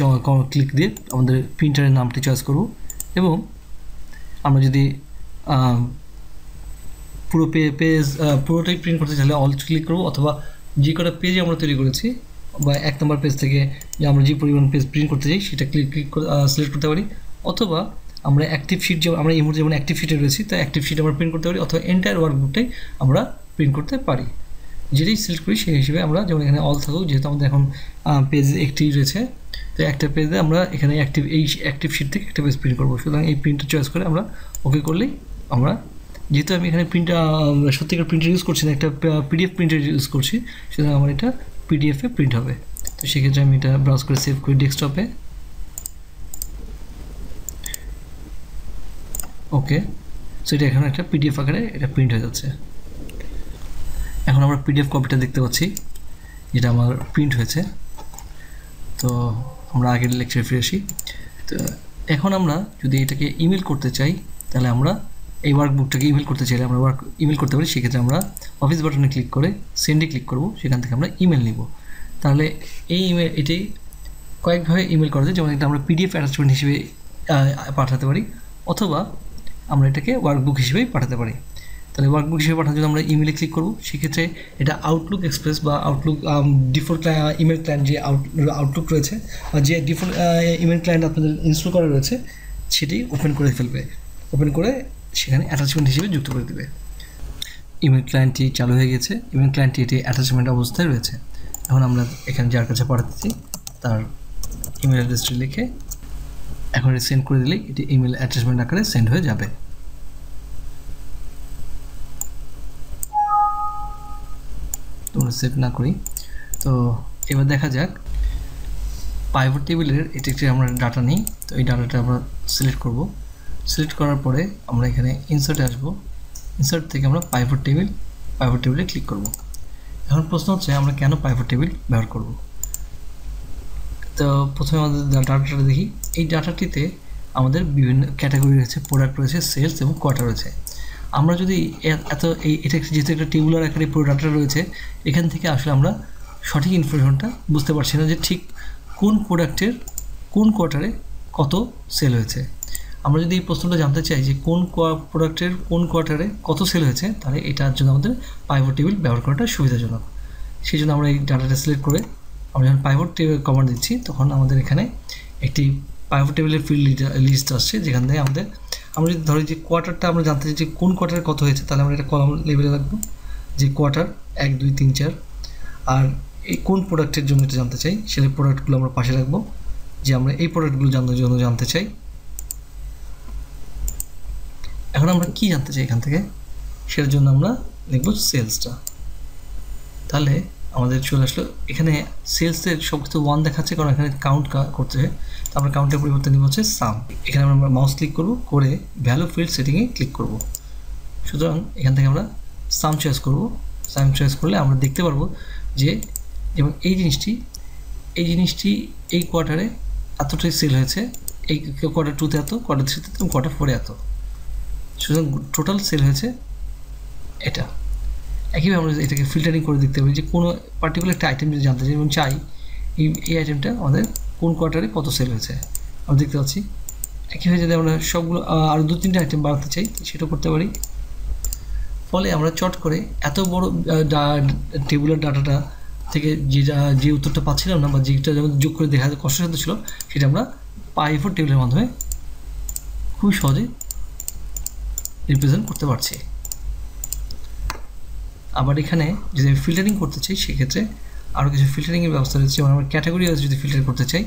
Speaker 1: ক্লিক দিয়ে আমাদের প্রিন্টারের নামটি চয়েস করব। এবং আমরা যদি পুরো পেজ পুরোটাই প্রিন্ট করতে চাইলে অল ক্লিক করব, অথবা যে কটা পেজে আমরা তৈরি করেছি বা 1 নম্বর পেজ থেকে যে আমরা যে পরিমাণ পেজ প্রিন্ট করতে চাই সেটা ক্লিক করে সিলেক্ট করতে পারি। অথবা আমরা অ্যাক্টিভ শিট, যেমন আমরা এই মুহূর্তে যেমন অ্যাক্টিভ শিটে রয়েছি তাই অ্যাক্টিভ শিট আমরা প্রিন্ট করতে পারি, অথবা এন্টায়ার ওয়ার্কবুকটাই আমরা প্রিন্ট করতে পারি। যেটাই সিলেক্ট করি সেই হিসেবে আমরা, যেমন এখানে অল থাকুক, যেহেতু আমাদের এখন পেজ একটি রয়েছে তো একটা পেজে আমরা এখানে অ্যাক্টিভ শিট থেকে একটা পেজ প্রিন্ট করবো। সুতরাং এই প্রিন্টটা চয়েস করে আমরা ওকে করলেই আমরা, যেহেতু আমি এখানে সত্যিকার প্রিন্টার ইউজ করছি না, একটা পিডিএফ প্রিন্টার ইউজ করছি, সুতরাং আমার এটা পিডিএফে প্রিন্ট হবে। তো সেক্ষেত্রে আমি এটা ব্রাউজ করে সেভ করি ডেস্কটপে। ওকে, সো এটা এখানে একটা পিডিএফ আকারে এটা প্রিন্ট হয়ে যাচ্ছে। এখন আমরা পিডিএফ কপিটা দেখতে পাচ্ছি যেটা আমার প্রিন্ট হয়েছে। তো আমরা আগের লেকচারে ফিরে আসি। তো এখন আমরা যদি এটাকে ইমেল করতে চাই তাহলে আমরা এই ওয়ার্কবুকটাকে ইমেল করতে চাইলে আমরা ইমেল করতে পারি। সেক্ষেত্রে আমরা অফিস বাটনে ক্লিক করে সেন্ডে ক্লিক করব, সেখান থেকে আমরা ইমেল নিব। তাহলে এই এটি কয়েকভাবে ইমেল করা যায়, যেমন এটা আমরা পিডিএফ অ্যাটাচমেন্ট হিসেবে পাঠাতে পারি, অথবা আমরা এটাকে ওয়ার্কবুক হিসেবেই পাঠাতে পারি। তাহলে ওয়ার্কবুক হিসেবে পাঠানোর জন্য আমরা ইমেলে ক্লিক করব। সেক্ষেত্রে এটা আউটলুক এক্সপ্রেস বা আউটলুক ডিফল্ট ইমেল ক্লায়েন্ট যে আউটলুক রয়েছে বা যে ডিফল্ট ইমেল ক্লায়েন্ট আপনাদের ইনস্টল করা রয়েছে সেটি ওপেন করে ফেলবে, ওপেন করে সেখানে অ্যাটাচমেন্ট হিসেবে যুক্ত করে দেবে। ইমেল ক্লায়েন্টটি চালু হয়ে গেছে, ইমেল ক্লায়েন্টটি এটি অ্যাটাচমেন্ট অবস্থায় রয়েছে। এখন আমরা এখানে যার কাছে পাঠাতেছি তার ইমেল অ্যাড্রেসটি লিখে এখন সেন্ড করে দিলেই এটি ইমেল অ্যাটাচমেন্ট আকারে সেন্ড হয়ে যাবে। তোমরা সেভ না করি। তো এবার দেখা যাক পাইভট টেবিলের এটি একটি আমরা ডাটা নিই। তো এই ডাটাটা আমরা সিলেক্ট করব। সিলেক্ট করার পরে আমরা এখানে ইনসার্টে আসব। ইনসার্ট থেকে আমরা পাইভট টেবিলে ক্লিক করব। এখন প্রশ্ন হচ্ছে আমরা কেন পাইভট টেবিল ব্যবহার করব। তো প্রথমে আমাদের ডাটাটা দেখি। এই ডাটাটিতে আমাদের বিভিন্ন ক্যাটাগরি রয়েছে, প্রোডাক্ট রয়েছে, সেলস এবং কোয়ার্টার রয়েছে। আমরা যদি এটা যেহেতু একটা টেবুলার আকারে পুরো ডাটা রয়েছে, এখান থেকে আসলে আমরা সঠিক ইনফরমেশনটা বুঝতে পারছি না যে ঠিক কোন প্রোডাক্টের কোন কোয়ার্টারে কত সেল হয়েছে। আমরা যদি এই প্রশ্নটা জানতে চাই যে কোন প্রোডাক্টের কোন কোয়ার্টারে কত সেল হয়েছে, তাহলে এটার জন্য আমাদের পাইভট টেবিল ব্যবহার করাটা সুবিধাজনক। সেই জন্য আমরা এই ডাটাটা সিলেক্ট করে আমরা যখন পাইভট টেবিল কমান্ড দিচ্ছি তখন আমাদের এখানে একটি পাইভট টেবিলের ফিল্ড লিস্ট আসছে, যেখান থেকে আমরা যদি ধরি যে কোয়ার্টারটা আমরা জানতে চাই যে কোন কোয়ার্টারে কত হয়েছে, তাহলে আমরা এটা কলাম লেভেলে রাখবো যে কোয়ার্টার 1 2 3 4। আর এই কোন প্রোডাক্টের জন্য এটা জানতে চাই সেই প্রোডাক্টগুলো আমরা পাশে রাখবো, যে আমরা এই প্রোডাক্টগুলো জানতে চাই। এখন আমরা কি জানতে চাই এখান থেকে, সেটার জন্য আমরা লিখব সেলসটা। তাহলে আমাদের চলে আসলো এখানে সেলসের সব কিছু 1 দেখাচ্ছে, কারণ এখানে কাউন্ট করতে হয়। তো আমরা কাউন্টের পরিবর্তে নিব হচ্ছে সাম। এখানে আমরা মাউস ক্লিক করব, করে ভ্যালু ফিল্ড সেটিংয়ে ক্লিক করব। সুতরাং এখান থেকে আমরা সাম চয়েস করব। সাম চয়েস করলে আমরা দেখতে পারবো যে যেমন এই জিনিসটি এই কোয়ার্টারে এতটাই সেল হয়েছে, এই কোয়ার্টার 2-তে এত, কোয়ার্টার 3-তে এবং কোয়ার্টার 4-এ এত। সুতরাং টোটাল সেল হয়েছে এটা। একইভাবে আমরা এটাকে ফিল্টারিং করে দেখতে পারি যে কোনো পার্টিকুলার একটা আইটেম যদি জানতে চাই এবং চাই এই আইটেমটা আমাদের কোন কোয়ার্টারে কত সেল হয়েছে আমরা দেখতে পাচ্ছি। একইভাবে যদি আমরা সবগুলো আরও 2-3টা আইটেম বাড়াতে চাই সেটাও করতে পারি। ফলে আমরা চট করে এত বড় টেবুলার ডাটাটা থেকে যে উত্তরটা পাচ্ছিলাম না বা যেটা যেমন যোগ করে দেখা কষ্টসাধ্য ছিল সেটা আমরা পাই4 টেবিলের মাধ্যমে খুবই সহজে রিপ্রেজেন্ট করতে পারছি। আবার এখানে যদি আমি ফিল্টারিং করতে চাই সেক্ষেত্রে আরও কিছু ফিল্টারিংয়ের ব্যবস্থা রয়েছে। যেমন আমরা ক্যাটাগরি যদি ফিল্টার করতে চাই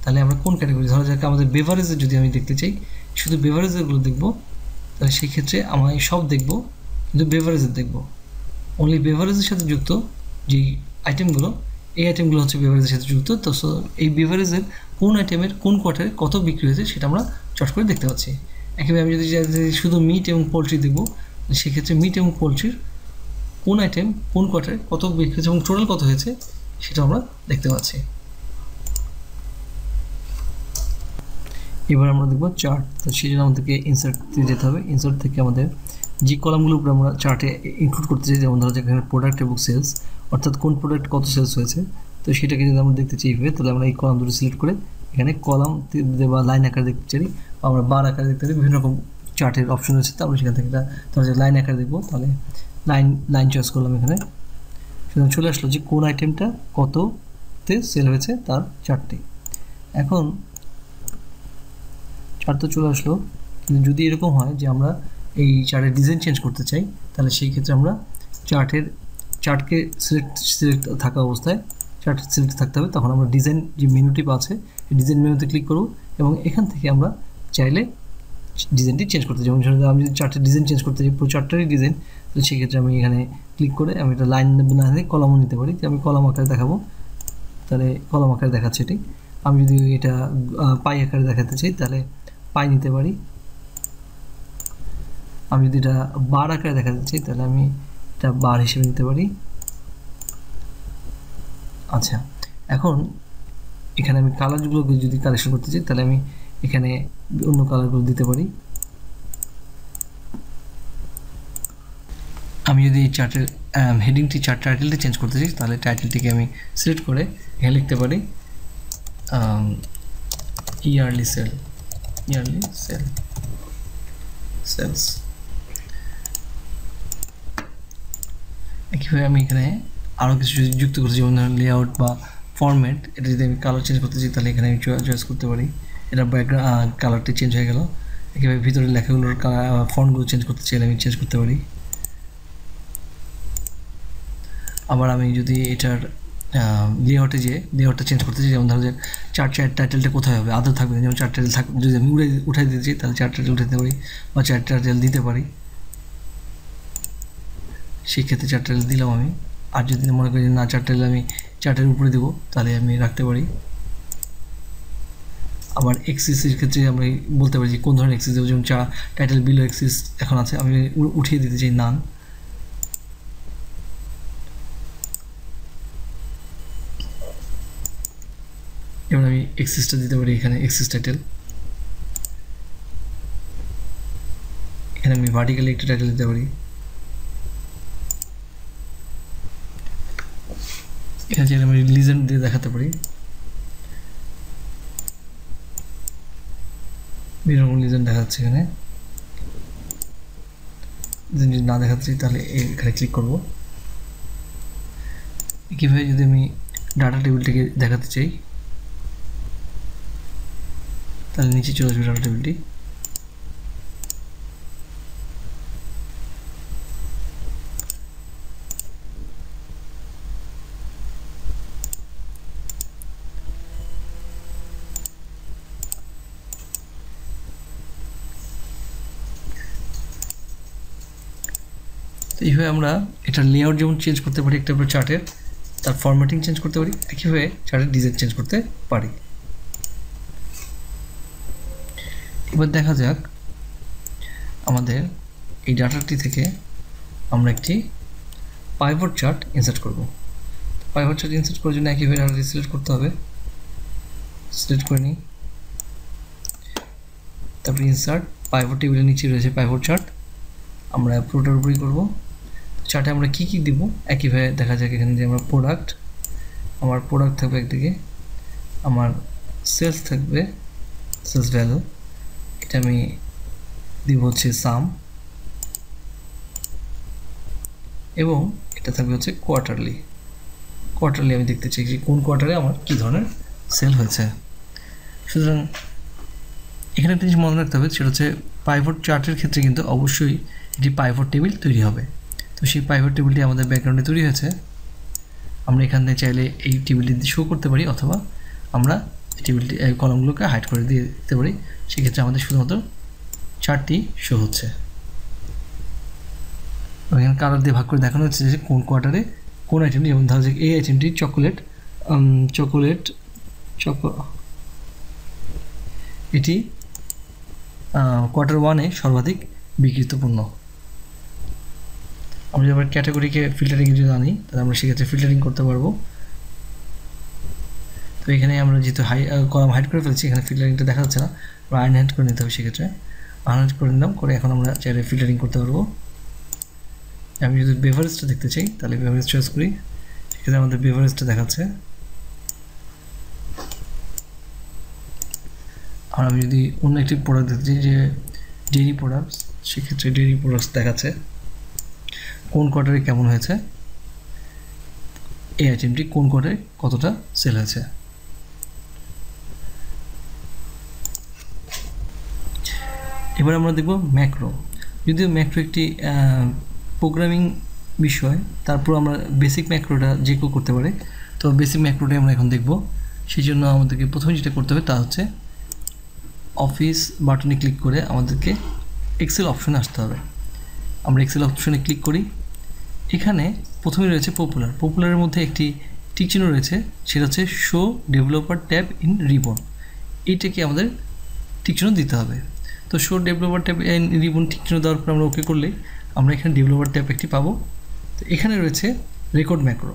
Speaker 1: তাহলে আমরা কোন ক্যাটাগরি, ধরা যাক আমাদের বেভারেজের যদি আমি দেখতে চাই শুধু বেভারেজেরগুলো দেখব, তাহলে সেই ক্ষেত্রে আমি সব দেখব কিন্তু বেভারেজের দেখব। অনলি বেভারেজের সাথে যুক্ত যে আইটেমগুলো, এই আইটেমগুলো হচ্ছে বেভারেজের সাথে যুক্ত। তো এই বেভারেজের কোন আইটেমের কোন কোয়ার্টারে কত বিক্রি হয়েছে সেটা আমরা চট করে দেখতে পাচ্ছি। একইভাবে আমি যদি শুধু মিট এবং পোলট্রি দেখব, সেক্ষেত্রে মিট এবং পোলট্রির কোন আইটেম কোন কোয়ার্টারে কত বিক্রি হয়েছে এবং টোটাল কত হয়েছে সেটা আমরা দেখতে পাচ্ছি। এবার আমরা দেখব চার্ট। তো সেই জন্য আমাদেরকে ইনসার্টে যেতে হবে। ইনসার্ট থেকে আমাদের যে কলামগুলোর উপরে আমরা চার্টে ইনক্লুড করতে চাই, যেমন ধরো এখানে প্রোডাক্ট এবং সেলস, অর্থাৎ কোন প্রোডাক্ট কত সেলস হয়েছে, তো সেটাকে যদি আমরা দেখতে চাই তাহলে আমরা এই কলাম দুটো সিলেক্ট করে এখানে কলাম বা লাইন আকারে দেখতে চাই বা আমরা বার আকারে দেখতে চাই, বিভিন্ন রকম চার্টের অপশন রয়েছে। তো আমরা সেখান থেকে ধরো লাইন আকারে দেখবো, তাহলে লাইন চয়েস করলাম এখানে। সেখানে চলে আসলো যে কোন আইটেমটা কততে সেল হয়েছে তার চার্টটি। এখন চার্ট তো চলে আসলো, কিন্তু যদি এরকম হয় যে আমরা এই চার্টের ডিজাইন চেঞ্জ করতে চাই তাহলে সেই ক্ষেত্রে আমরা চার্টকে সিলেক্ট থাকা অবস্থায় চার্ট সিলেক্ট থাকতে হবে। তখন আমরা ডিজাইন যে মেনুটি আছে এই ডিজাইন মেনুতে ক্লিক করব এবং এখান থেকে আমরা চাইলে ডিজাইনটি চেঞ্জ করতে চাই। যেমন আমি যদি চার্টের ডিজাইন চেঞ্জ করতে চাই, পুরো চার্টেরই ডিজাইন, তো সেক্ষেত্রে আমি এখানে ক্লিক করে আমি এটা লাইন না দিয়ে কলামও নিতে পারি। আমি কলাম আকারে দেখাবো, তাহলে কলাম আকারে দেখাচ্ছে এটি। আমি যদি এটা পাই আকারে দেখাতে চাই তাহলে পাই নিতে পারি। আমি যদি এটা বার আকারে দেখাতে চাই তাহলে আমি এটা বার হিসেবে নিতে পারি। আচ্ছা, এখন এখানে আমি কালারগুলোকে যদি কালেকশন করতে চাই তাহলে আমি এখানে অন্য কালারগুলো দিতে পারি। আমি যদি এই চার্টের হেডিংটি টাইটেলটি চেঞ্জ করতে চাই তাহলে টাইটেলটিকে আমি সিলেক্ট করে এখানে লিখতে পারি ইয়ারলি সেলস। একইভাবে আমি এখানে আরও কিছু যদি যুক্ত করতে, যেমন ধরুন লেআউট বা ফরম্যাট, এটা যদি আমি কালার চেঞ্জ করতে চাই তাহলে এখানে আমি চয়েস করতে পারি। এটা ব্যাকগ্রাউন্ড কালারটি চেঞ্জ হয়ে গেল। একইভাবে ভিতরে লেখাগুলোর ফন্টগুলো চেঞ্জ করতে চাইলে আমি চেঞ্জ করতে পারি। আবার আমি যদি এটার লেআউটটা চেঞ্জ করতে চাই, যেমন ধরো যে চার্ট টাইটেলটা কোথায় হবে, আদৌ থাকবে, যেমন চার্ট টাইটেল যদি আমি উঠাই দিতে চাই তাহলে চার্ট টাইটেল উঠাতে পারি বা চার্ট টাইটেল দিতে পারি। সেক্ষেত্রে চার্ট টাইটেল দিলাম আমি। আর যদি মনে করি না চার্ট টাইটেল আমি চার্টের উপরে দেবো তাহলে আমি রাখতে পারি। আবার এক্সিসের ক্ষেত্রে আমরা বলতে পারি যে কোন ধরনের এক্সিস দেবো, যেমন টাইটেল বিলো এক্সিস এখন আছে, আমি উঠিয়ে দিতে চাই নান। যেমন আমি এক্সিসটা দিতে পারি এখানে, এক্সিস টাইটেল। এখানে আমি ভার্টিক্যালি একটা টাইটেল দিতে পারি। এখানে আমি লিজেন্ড দিয়ে দেখাতে পারি, বিভিন্ন রকম লিজেন্ড দেখাচ্ছে। এখানে যদি না দেখাচ্ছি তাহলে এখানে ক্লিক করব। কীভাবে যদি আমি ডাটা টেবিলটিকে দেখাতে চাই তাহলে নিচে চলে আসবে ডাটা টেবিলটি। তো এইভাবে আমরা এটার লেআউট যেমন চেঞ্জ করতে পারি একটা চার্টের, তার ফরম্যাটিং চেঞ্জ করতে পারি, একইভাবে চার্টের ডিজাইন চেঞ্জ করতে পারি। এবার দেখা যাক আমাদের এই ডাটাটি থেকে আমরা একটি পাইভট চার্ট ইনসার্ট করব। পাইভট চার্ট ইনসার্ট করার জন্য একইভাবে ডাটাটি সিলেক্ট করতে হবে। সিলেক্ট করে নিই, তারপরে ইনসার্ট, পাইভট টেবিলের নিচে রয়েছে পাইভট চার্ট, আমরা পুরোটার উপরই করবো। চার্টে আমরা কী কী দিব একইভাবে দেখা যাক। এখানে যে আমরা প্রোডাক্ট, আমার প্রোডাক্ট থাকবে একদিকে, আমার সেলস থাকবে, সেলস ভ্যালু, এটা আমি দিব হচ্ছে সাম, এবং এটা থাকবে হচ্ছে কোয়ার্টারলি। কোয়ার্টারলি আমি দেখতে চাই যে কোন কোয়ার্টারে আমার কী ধরনের সেল হয়েছে। সুতরাং এখানে একটা জিনিস মনে রাখতে হবে, সেটা হচ্ছে পাইভট চার্টের ক্ষেত্রে কিন্তু অবশ্যই একটি পাইভট টেবিল তৈরি হবে। তো সেই পাইভট টেবিলটি আমাদের ব্যাকগ্রাউন্ডে তৈরি হয়েছে, আমরা এখান থেকে চাইলে এই টেবিলটি শো করতে পারি, অথবা আমরা টেবিলটি কলামগুলোকে হাইড করে দিয়ে দিতে পারি। সেক্ষেত্রে আমাদের শুধুমাত্র চার্টটি শো হচ্ছে। এখানে কালার দিয়ে ভাগ করে দেখানো হচ্ছে যে কোন কোয়ার্টারে কোন আইটেমটি, যেমন ধরা যাক এই আইটেমটি চকোলেট, এটি কোয়ার্টার 1-এ সর্বাধিক বিক্রিত পণ্য। আমরা যদি ক্যাটাগরিকে ফিল্টারিং যদি জানি, তাহলে আমরা সেক্ষেত্রে ফিল্টারিং করতে পারবো। তো এখানে আমরা যেহেতু কলাম হাইড করে ফেলছি, এখানে ফিল্টারিংটা দেখা যাচ্ছে না, আমরা আনহাইড করে নিতে হবে। সেক্ষেত্রে আনহাইড করে নিলাম, করে এখন আমরা চাইলে ফিল্টারিং করতে পারবো। আমি যদি বেভারেজটা দেখতে চাই, তাহলে বেভারেজ চয়েস করি, সেক্ষেত্রে আমাদের বেভারেজটা দেখাচ্ছে। আর আমি যদি অন্য একটি প্রোডাক্ট দেখতে চাই, যে ডেইরি প্রোডাক্টস, সেক্ষেত্রে ডেইরি প্রোডাক্টস দেখাচ্ছে কোন কোয়ার্টারে কেমন হয়েছে, এই আইটেমটি কোন কোয়ার্টারে কতটা সেল হয়েছে। এবার আমরা দেখব ম্যাক্রো। যদিও ম্যাক্রো একটি প্রোগ্রামিং বিষয়, তারপর আমরা বেসিক ম্যাক্রোটা যে কেউ করতে পারে। তো বেসিক ম্যাক্রোটাই আমরা এখন দেখব। সেই জন্য আমাদেরকে প্রথমে যেটা করতে হবে তা হচ্ছে অফিস বাটনে ক্লিক করে আমাদেরকে এক্সেল অপশনে আসতে হবে। আমরা এক্সেল অপশনে ক্লিক করি। এখানে প্রথমে রয়েছে পপুলার। পপুলারের মধ্যে একটি টিক চিহ্ন রয়েছে, সেটা হচ্ছে show developer tab in ribbon. এইটাকে আমাদের টিক চিহ্ন দিতে হবে। তো show developer tab in ribbon tick চিহ্ন দেওয়ার পর আমরা ওকে করলে আমরা এখানে ডেভেলপার ট্যাব একটি পাবো। তো এখানে রয়েছে রেকর্ড ম্যাক্রো।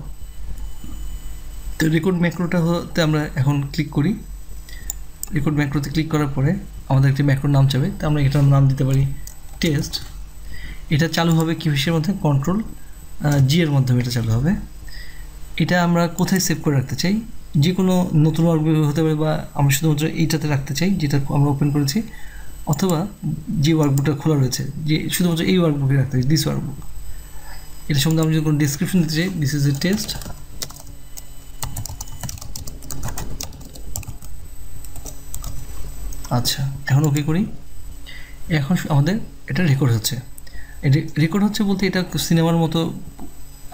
Speaker 1: তো রেকর্ড ম্যাক্রোটা হতে আমরা এখন ক্লিক করি। রেকর্ড ম্যাক্রোতে ক্লিক করার পরে আমাদের একটি ম্যাক্রোর নাম চাবে, তো আমরা এটার নাম দিতে পারি টেস্ট। এটা চালু হবে কিসের মধ্যে, কন্ট্রোল জি এর মাধ্যমে এটা চালু হবে। এটা আমরা কোথায় সেভ করে রাখতে চাই, যে কোনো নতুন ওয়ার্কবুক হতে পারে, বা আমরা শুধুমাত্র এইটাতে রাখতে চাই যেটা আমরা ওপেন করেছি, অথবা যে ওয়ার্কবুকটা খোলা রয়েছে, যে শুধুমাত্র এই ওয়ার্কবুকে রাখতে চাই, দিস ওয়ার্কবুক। এটা সম্বন্ধে আমরা যদি কোনো ডিসক্রিপশন দিতে চাই, দিস ইজ এ টেস্ট। আচ্ছা, এখন ওকে করি। এখন আমাদের এটা রেকর্ড হচ্ছে। রেকর্ড হচ্ছে বলতে এটা সিনেমার মতো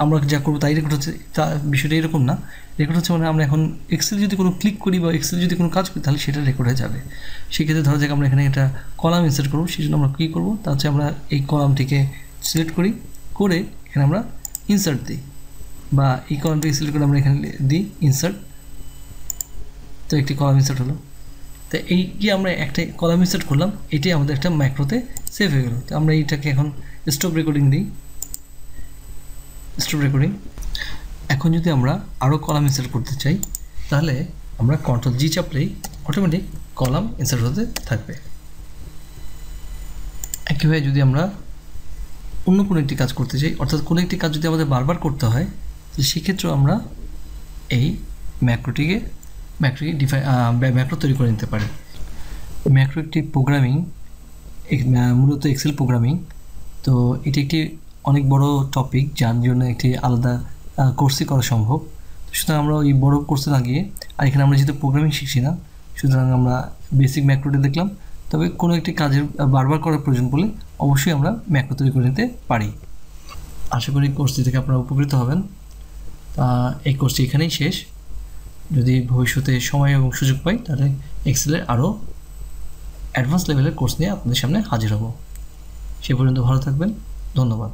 Speaker 1: আমরা যা করবো তাই রেকর্ড হচ্ছে, তা বিষয়টা এরকম না। রেকর্ড হচ্ছে মানে আমরা এখন এক্সেল যদি কোনো ক্লিক করি বা এক্সেল যদি কোনো কাজ করি, তাহলে সেটা রেকর্ড হয়ে যাবে। সেক্ষেত্রে ধরা যাক আমরা এখানে একটা কলাম ইনসার্ট করবো, সেই জন্য আমরা কী করবো, তা হচ্ছে আমরা এই কলামটিকে সিলেক্ট করি, করে এখানে আমরা ইনসার্ট দিই, বা এই কলামটিকে সিলেক্ট করে আমরা এখানে দিই ইনসার্ট। তো একটি কলাম ইনসার্ট হলো। তো এই যে আমরা একটা কলাম ইনসার্ট করলাম, এটাই আমাদের একটা ম্যাক্রোতে সেভ হয়ে গেল। তো আমরা এইটাকে এখন স্টপ রেকর্ডিং দিই, স্টপ রেকর্ডিং। এখন যদি আমরা আরও কলাম ইনসার্ট করতে চাই, তাহলে আমরা কন্ট্রোল জি চাপলেই অটোমেটিক কলাম ইনসার্ট হতে থাকবে। একইভাবে যদি আমরা অন্য কোনো একটি কাজ করতে চাই, অর্থাৎ কোনো একটি কাজ যদি আমাদের বারবার করতে হয়, তো সেক্ষেত্রেও আমরা এই ম্যাক্রোটিকে ম্যাক্রো তৈরি করে নিতে পারি। ম্যাক্রো একটি প্রোগ্রামিং, মূলত এক্সেল প্রোগ্রামিং। তো এটি একটি অনেক বড় টপিক, যার জন্য একটি আলাদা কোর্সই করা সম্ভব। সুতরাং আমরা ওই বড় কোর্সে না গিয়ে, আর এখানে আমরা যেহেতু প্রোগ্রামিং শিখছি না, সুতরাং আমরা বেসিক ম্যাক্রোটি দেখলাম। তবে কোনো একটি কাজের বারবার করার প্রয়োজন পড়লে অবশ্যই আমরা ম্যাক্রো তৈরি করে নিতে পারি। আশা করি কোর্সটি থেকে আপনারা উপকৃত হবেন। এই কোর্সটি এখানেই শেষ। যদি ভবিষ্যতে সময় এবং সুযোগ পাই, তাহলে এক্সেলের আরও অ্যাডভান্স লেভেলের কোর্স নিয়ে আপনাদের সামনে হাজির হব। সে পর্যন্ত ভালো থাকবেন। ধন্যবাদ।